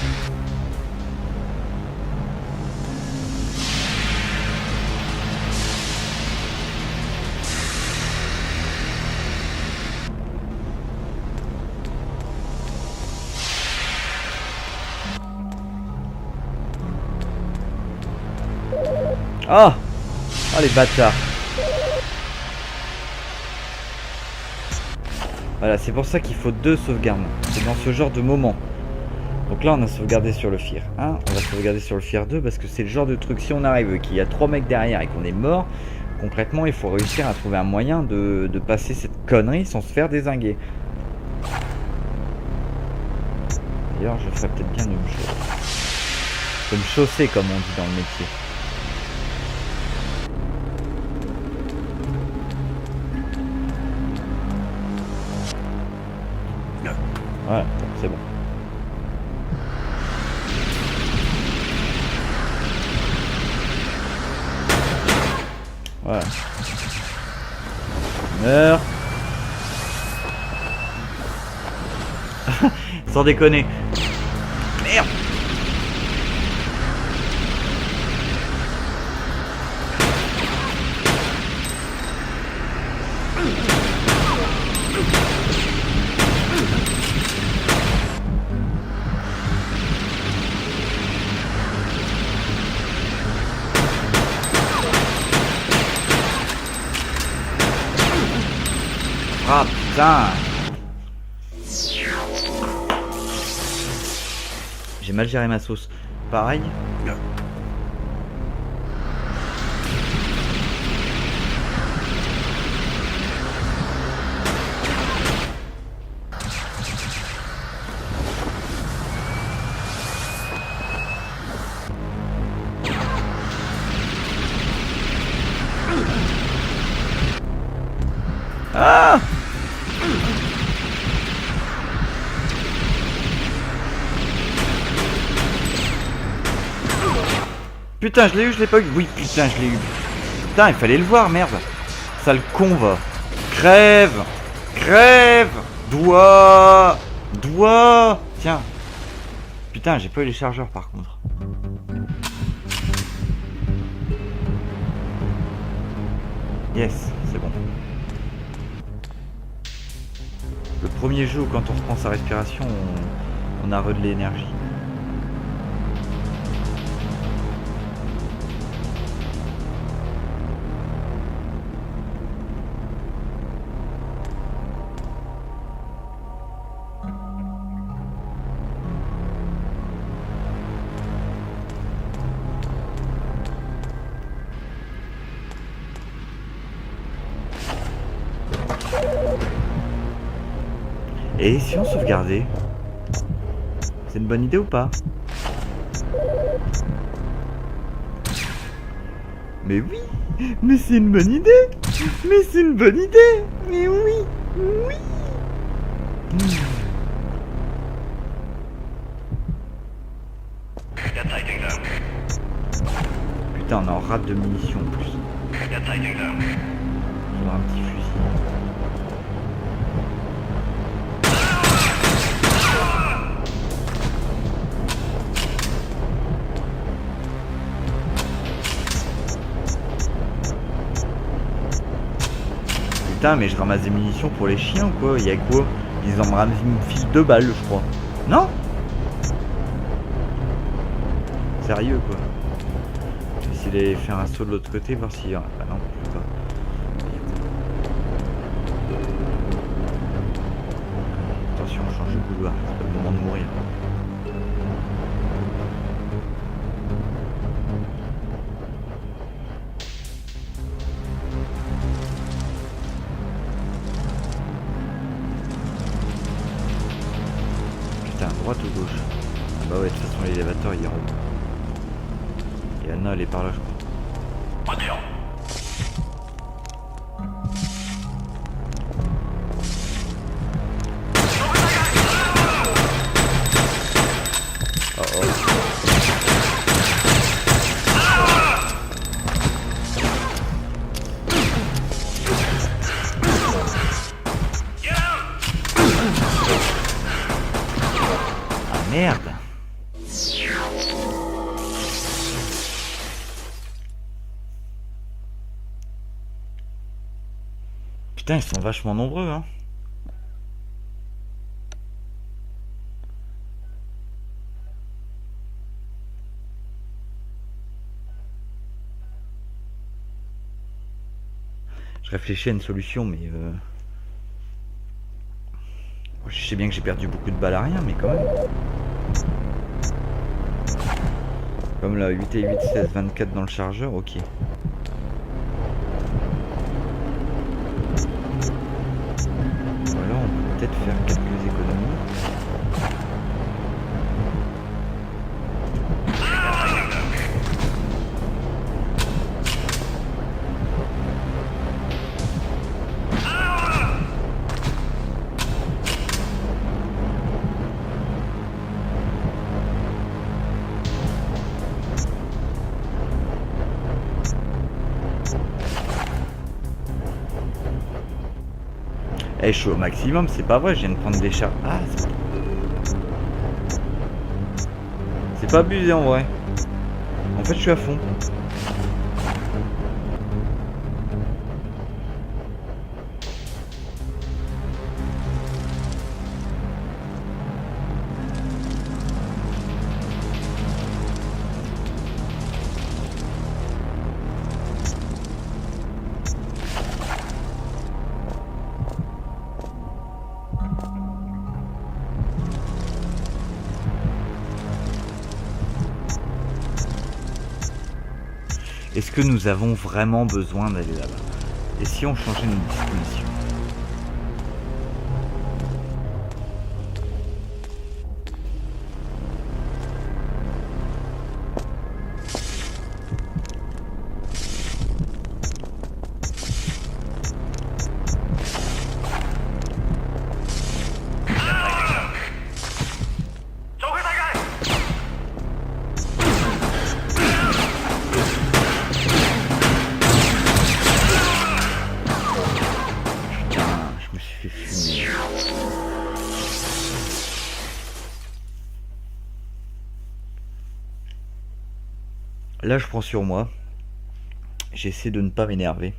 Ah! Oh les bâtards! Voilà, c'est pour ça qu'il faut 2 sauvegardes. C'est dans ce genre de moment. Donc là, on a sauvegardé sur le FIR 1. On va sauvegarder sur le FIR 2 parce que c'est le genre de truc, si on arrive qu'il y a 3 mecs derrière et qu'on est mort, concrètement, il faut réussir à trouver un moyen de passer cette connerie sans se faire dézinguer. D'ailleurs, je ferais peut-être bien de me chausser, comme on dit dans le métier. Voilà, c'est bon. Voilà. Meurs. Sans déconner. Merde. Ah putain. J'ai mal géré ma sauce. Pareil. Ah! Putain, je l'ai eu, je l'ai pas eu. Oui, putain, je l'ai eu. Putain, il fallait le voir, merde. Sale con, va. Crève! Crève! Doigt! dois. Tiens. Putain, j'ai pas eu les chargeurs par contre. Yes, c'est bon. Le premier jeu où quand on reprend sa respiration, on a de l'énergie. Et si on sauvegardait? C'est une bonne idée ou pas? Mais oui! Mais c'est une bonne idée! Mais c'est une bonne idée! Mais oui! Oui! Putain, on est en rate de munitions en plus. Faudra un petit fusil. Putain, mais je ramasse des munitions pour les chiens ou quoi? Y'a quoi? Ils en me filent 2 balles, je crois. Non? Sérieux quoi? Je vais essayer d'aller faire un saut de l'autre côté, voir s'il y a. Ah non, je peux pas. Attention, on change de couloir, c'est pas le moment de mourir. Droite ou gauche? Ah bah ouais, de toute façon l'élévateur il est en haut. Et Anna elle est par là je crois. Oh oh. Merde. Putain, ils sont vachement nombreux, hein. Je réfléchis à une solution, mais je sais bien que j'ai perdu beaucoup de balles à rien, mais quand même. Comme là, 8 et 8, 16, 24 dans le chargeur, ok. Voilà, on peut peut-être faire quelques économies. Eh, je suis au maximum, c'est pas vrai, je viens de prendre des chars. Ah, c'est pas abusé en vrai. En fait, je suis à fond. Est-ce que nous avons vraiment besoin d'aller là-bas? Et si on changeait nos dispositions? Là, je prends sur moi. J'essaie de ne pas m'énerver.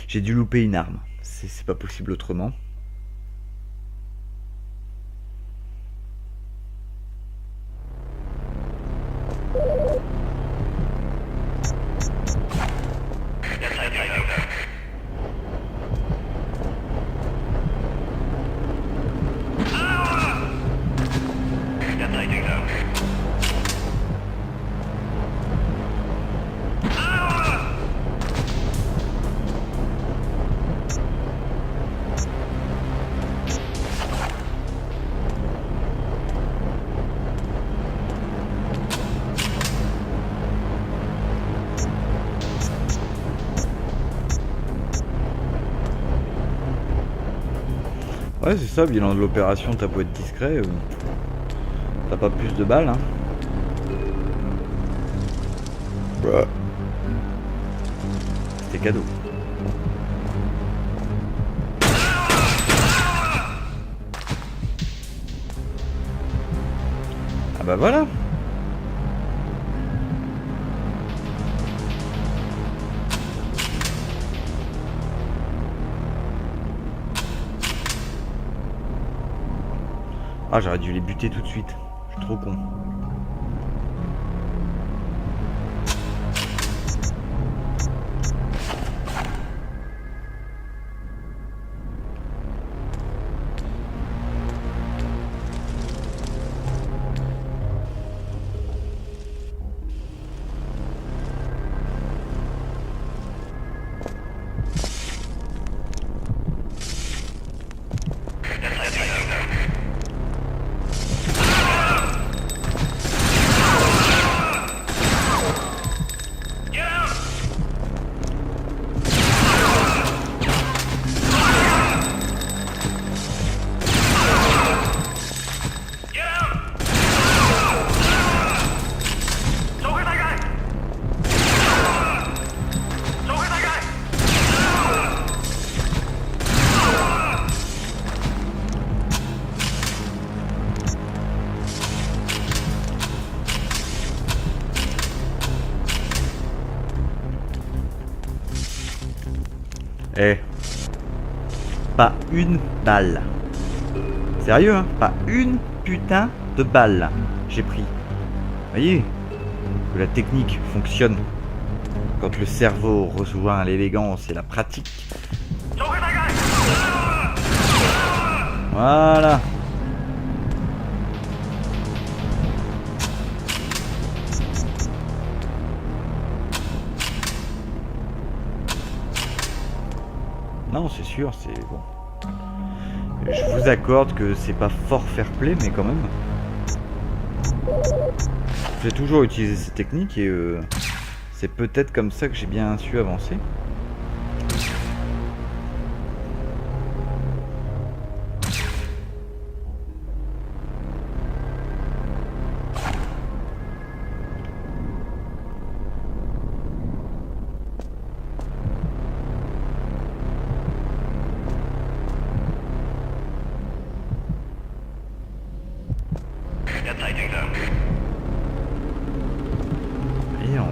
J'ai dû louper une arme. C'est pas possible autrement. Ouais, c'est ça, bilan de l'opération, t'as beau être discret, t'as pas plus de balles, hein. Ouais. C'était cadeau. Ah bah voilà. Ah, j'aurais dû les buter tout de suite. Je suis trop con. Eh, pas une balle. Sérieux, hein? Pas une putain de balle. J'ai pris. Voyez que la technique fonctionne quand le cerveau rejoint l'élégance et la pratique. Voilà. Non, c'est sûr, c'est bon. Je vous accorde que c'est pas fort fair play, mais quand même. J'ai toujours utilisé ces techniques et c'est peut-être comme ça que j'ai bien su avancer.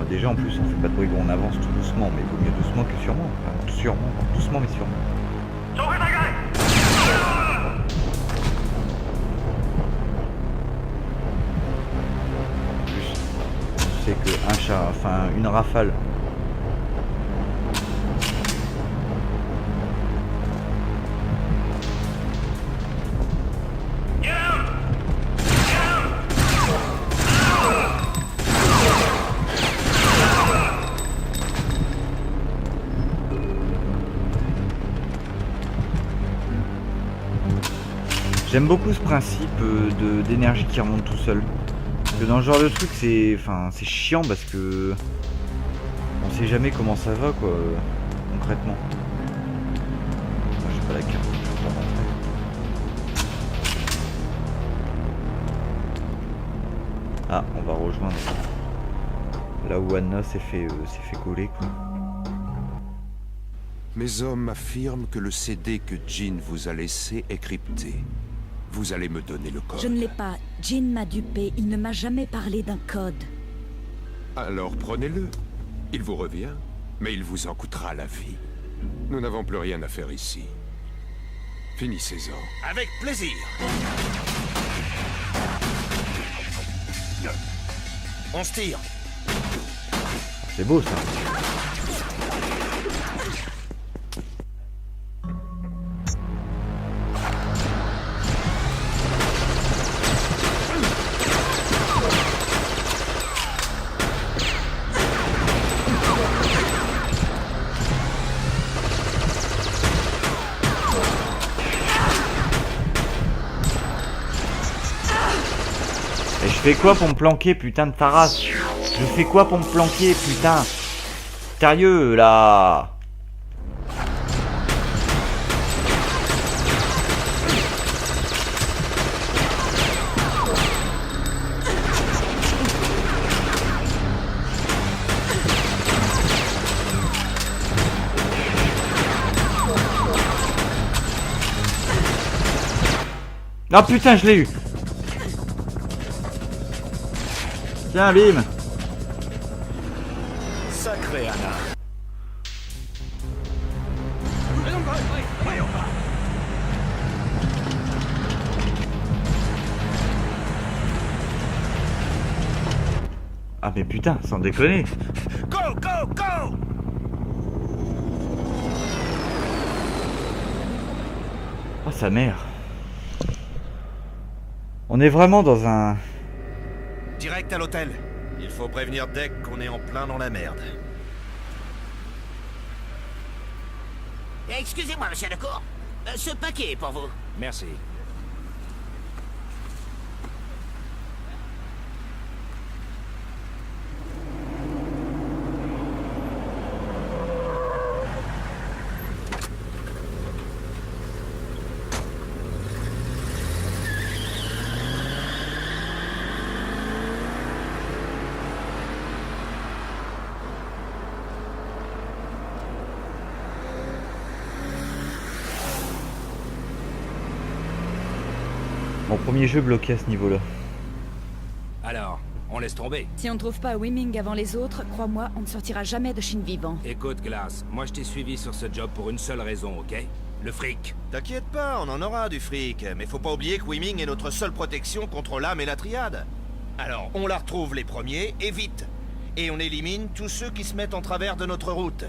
Déjà en plus on fait pas de bruit, on avance tout doucement, mais il vaut mieux doucement que sûrement. Enfin, sûrement, doucement mais sûrement. En plus, c'est que un chat, enfin une rafale. J'aime beaucoup ce principe d'énergie qui remonte tout seul. Parce que dans ce genre de truc, c'est chiant parce que on sait jamais comment ça va quoi, concrètement. Moi j'ai pas la carte, je vais pas rentrer. Ah, on va rejoindre là où Anna s'est fait gauler quoi. Mes hommes affirment que le CD que Jean vous a laissé est crypté. Vous allez me donner le code. Je ne l'ai pas. Jin m'a dupé. Il ne m'a jamais parlé d'un code. Alors prenez-le. Il vous revient, mais il vous en coûtera la vie. Nous n'avons plus rien à faire ici. Finissez-en. Avec plaisir. On se tire. C'est beau ça. Et je fais quoi pour me planquer, putain de ta race? Je fais quoi pour me planquer, putain? Sérieux, là? Ah putain, je l'ai eu. Tiens, bim. Sacré Anna. Ah mais putain, sans déconner. Go, go, go! Oh sa mère. On est vraiment dans un... Direct à l'hôtel. Il faut prévenir Deck qu'on est en plein dans la merde. Excusez-moi, monsieur Lecourt. Ce paquet est pour vous. Merci. Mon premier jeu bloqué à ce niveau-là. Alors, on laisse tomber. Si on ne trouve pas Wei-Ming avant les autres, crois-moi, on ne sortira jamais de Chine vivant. Écoute, Glass, moi je t'ai suivi sur ce job pour une seule raison, ok? Le fric. T'inquiète pas, on en aura du fric. Mais faut pas oublier que Wei-Ming est notre seule protection contre l'âme et la triade. Alors, on la retrouve les premiers, et vite. Et on élimine tous ceux qui se mettent en travers de notre route.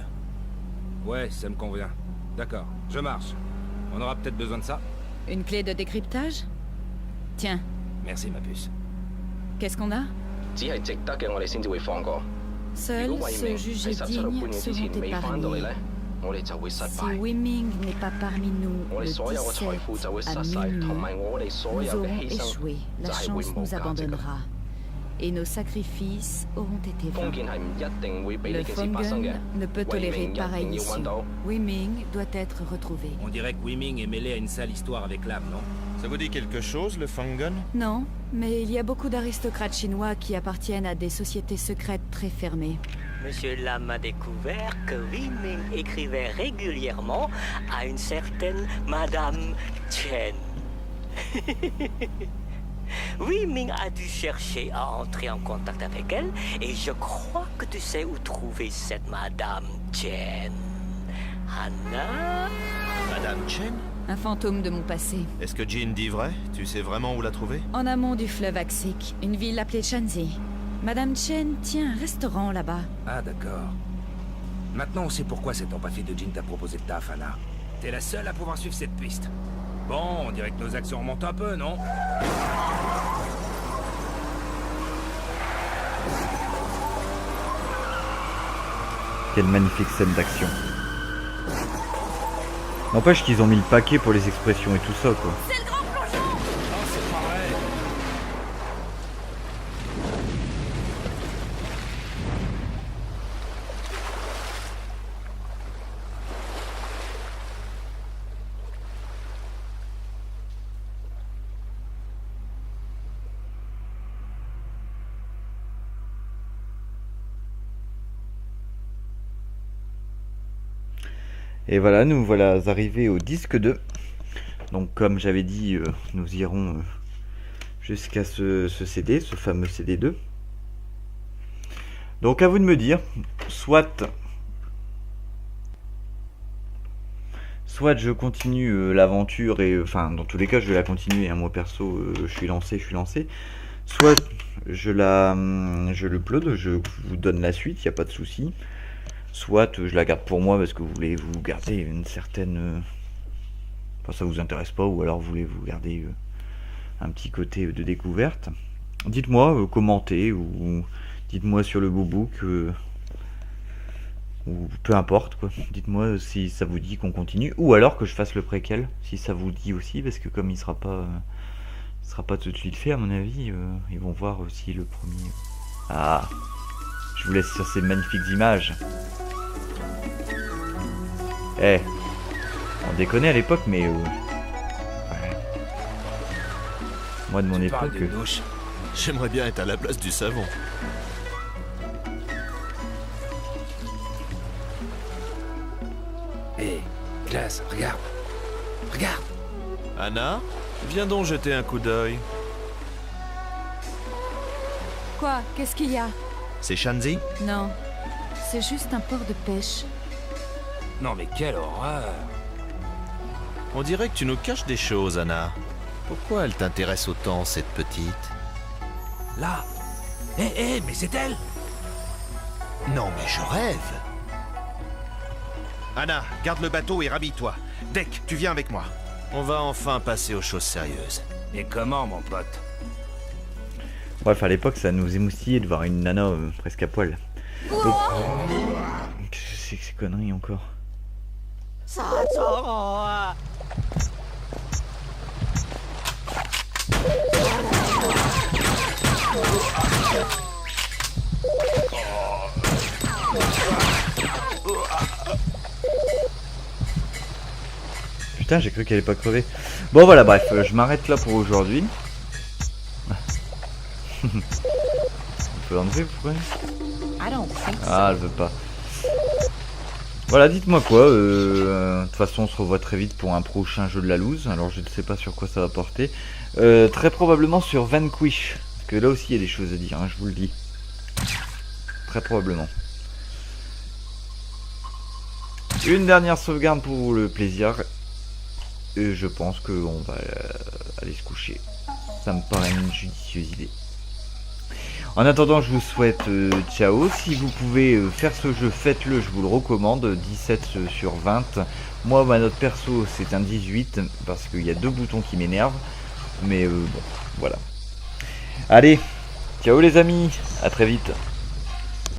Ouais, ça me convient. D'accord, je marche. On aura peut-être besoin de ça. Une clé de décryptage? Tiens, Merci, ma puce. qu'est-ce qu'on a? Seuls ceux jugés dignes seront épargnés. Si Wei-Ming n'est pas parmi nous le 17 à minuit, nous aurons échoué. La chance nous abandonnera. Et nos sacrifices auront été vains. Le Fungun ne peut tolérer pareille issue. Wei-Ming doit être retrouvé. On dirait que Wei-Ming est mêlé à une sale histoire avec l'âme, non? Ça vous dit quelque chose, le Fungun? Non, mais il y a beaucoup d'aristocrates chinois qui appartiennent à des sociétés secrètes très fermées. Monsieur Lam a découvert que Wei-Ming écrivait régulièrement à une certaine Madame Chen. Wei-Ming a dû chercher à entrer en contact avec elle, et je crois que tu sais où trouver cette Madame Chen. Anna? Madame Chen? Un fantôme de mon passé. Est-ce que Jin dit vrai? Tu sais vraiment où la trouver? En amont du fleuve Axic, une ville appelée Shanzi. Madame Chen tient un restaurant là-bas. Ah, d'accord. Maintenant, on sait pourquoi cet empathie de Jin t'a proposé le taf, Anna. T'es la seule à pouvoir suivre cette piste. Bon, on dirait que nos actions remontent un peu, non? Quelle magnifique scène d'action. N'empêche qu'ils ont mis le paquet pour les expressions et tout ça, quoi. Et voilà, nous voilà arrivés au disque 2. Donc comme j'avais dit, nous irons jusqu'à ce CD, ce fameux CD2. Donc à vous de me dire, soit je continue l'aventure et enfin dans tous les cas je vais la continuer, hein, moi perso je suis lancé, soit je le upload, je vous donne la suite, il n'y a pas de souci, soit je la garde pour moi parce que vous voulez vous garder une certaine enfin ça vous intéresse pas, ou alors vous voulez vous garder un petit côté de découverte. Dites-moi, commentez, ou dites-moi sur le bobook, ou peu importe quoi. Dites-moi si ça vous dit qu'on continue, ou alors que je fasse le préquel, si ça vous dit aussi, parce que comme il sera pas tout de suite fait à mon avis, ils vont voir aussi le premier. Ah, je vous laisse sur ces magnifiques images. Eh, on déconnait à l'époque, mais ouais. Moi de mon époque. J'aimerais bien être à la place du savon. Hé, Glace, regarde. Regarde. Anna, viens donc jeter un coup d'œil. Quoi? Qu'est-ce qu'il y a? C'est Shanzi? Non, c'est juste un port de pêche. Non mais quelle horreur. On dirait que tu nous caches des choses, Anna. Pourquoi elle t'intéresse autant, cette petite? Là. Hé, mais c'est elle. Non, mais je rêve. Anna, garde le bateau et rhabille-toi. Deck, tu viens avec moi. On va enfin passer aux choses sérieuses. Et comment, mon pote? Bref, à l'époque, ça nous émoustillait de voir une nana presque à poil. Donc, qu'est-ce que c'est que ces conneries encore? Putain, j'ai cru qu'elle allait pas crever. Bon voilà, bref, je m'arrête là pour aujourd'hui. On peut l'enlever, vous pouvez? Ah, elle veut pas. Voilà, dites-moi quoi. De toute façon, on se revoit très vite pour un prochain jeu de la loose. Alors, je ne sais pas sur quoi ça va porter. Très probablement sur Vanquish. Parce que là aussi, il y a des choses à dire, hein, je vous le dis. Très probablement. Une dernière sauvegarde pour le plaisir. Et je pense qu'on va aller se coucher. Ça me paraît une judicieuse idée. En attendant, je vous souhaite ciao. Si vous pouvez faire ce jeu, faites-le, je vous le recommande. 17 sur 20. Moi, ma note perso, c'est un 18. Parce qu'il y a 2 boutons qui m'énervent. Mais bon, voilà. Allez, ciao les amis. À très vite.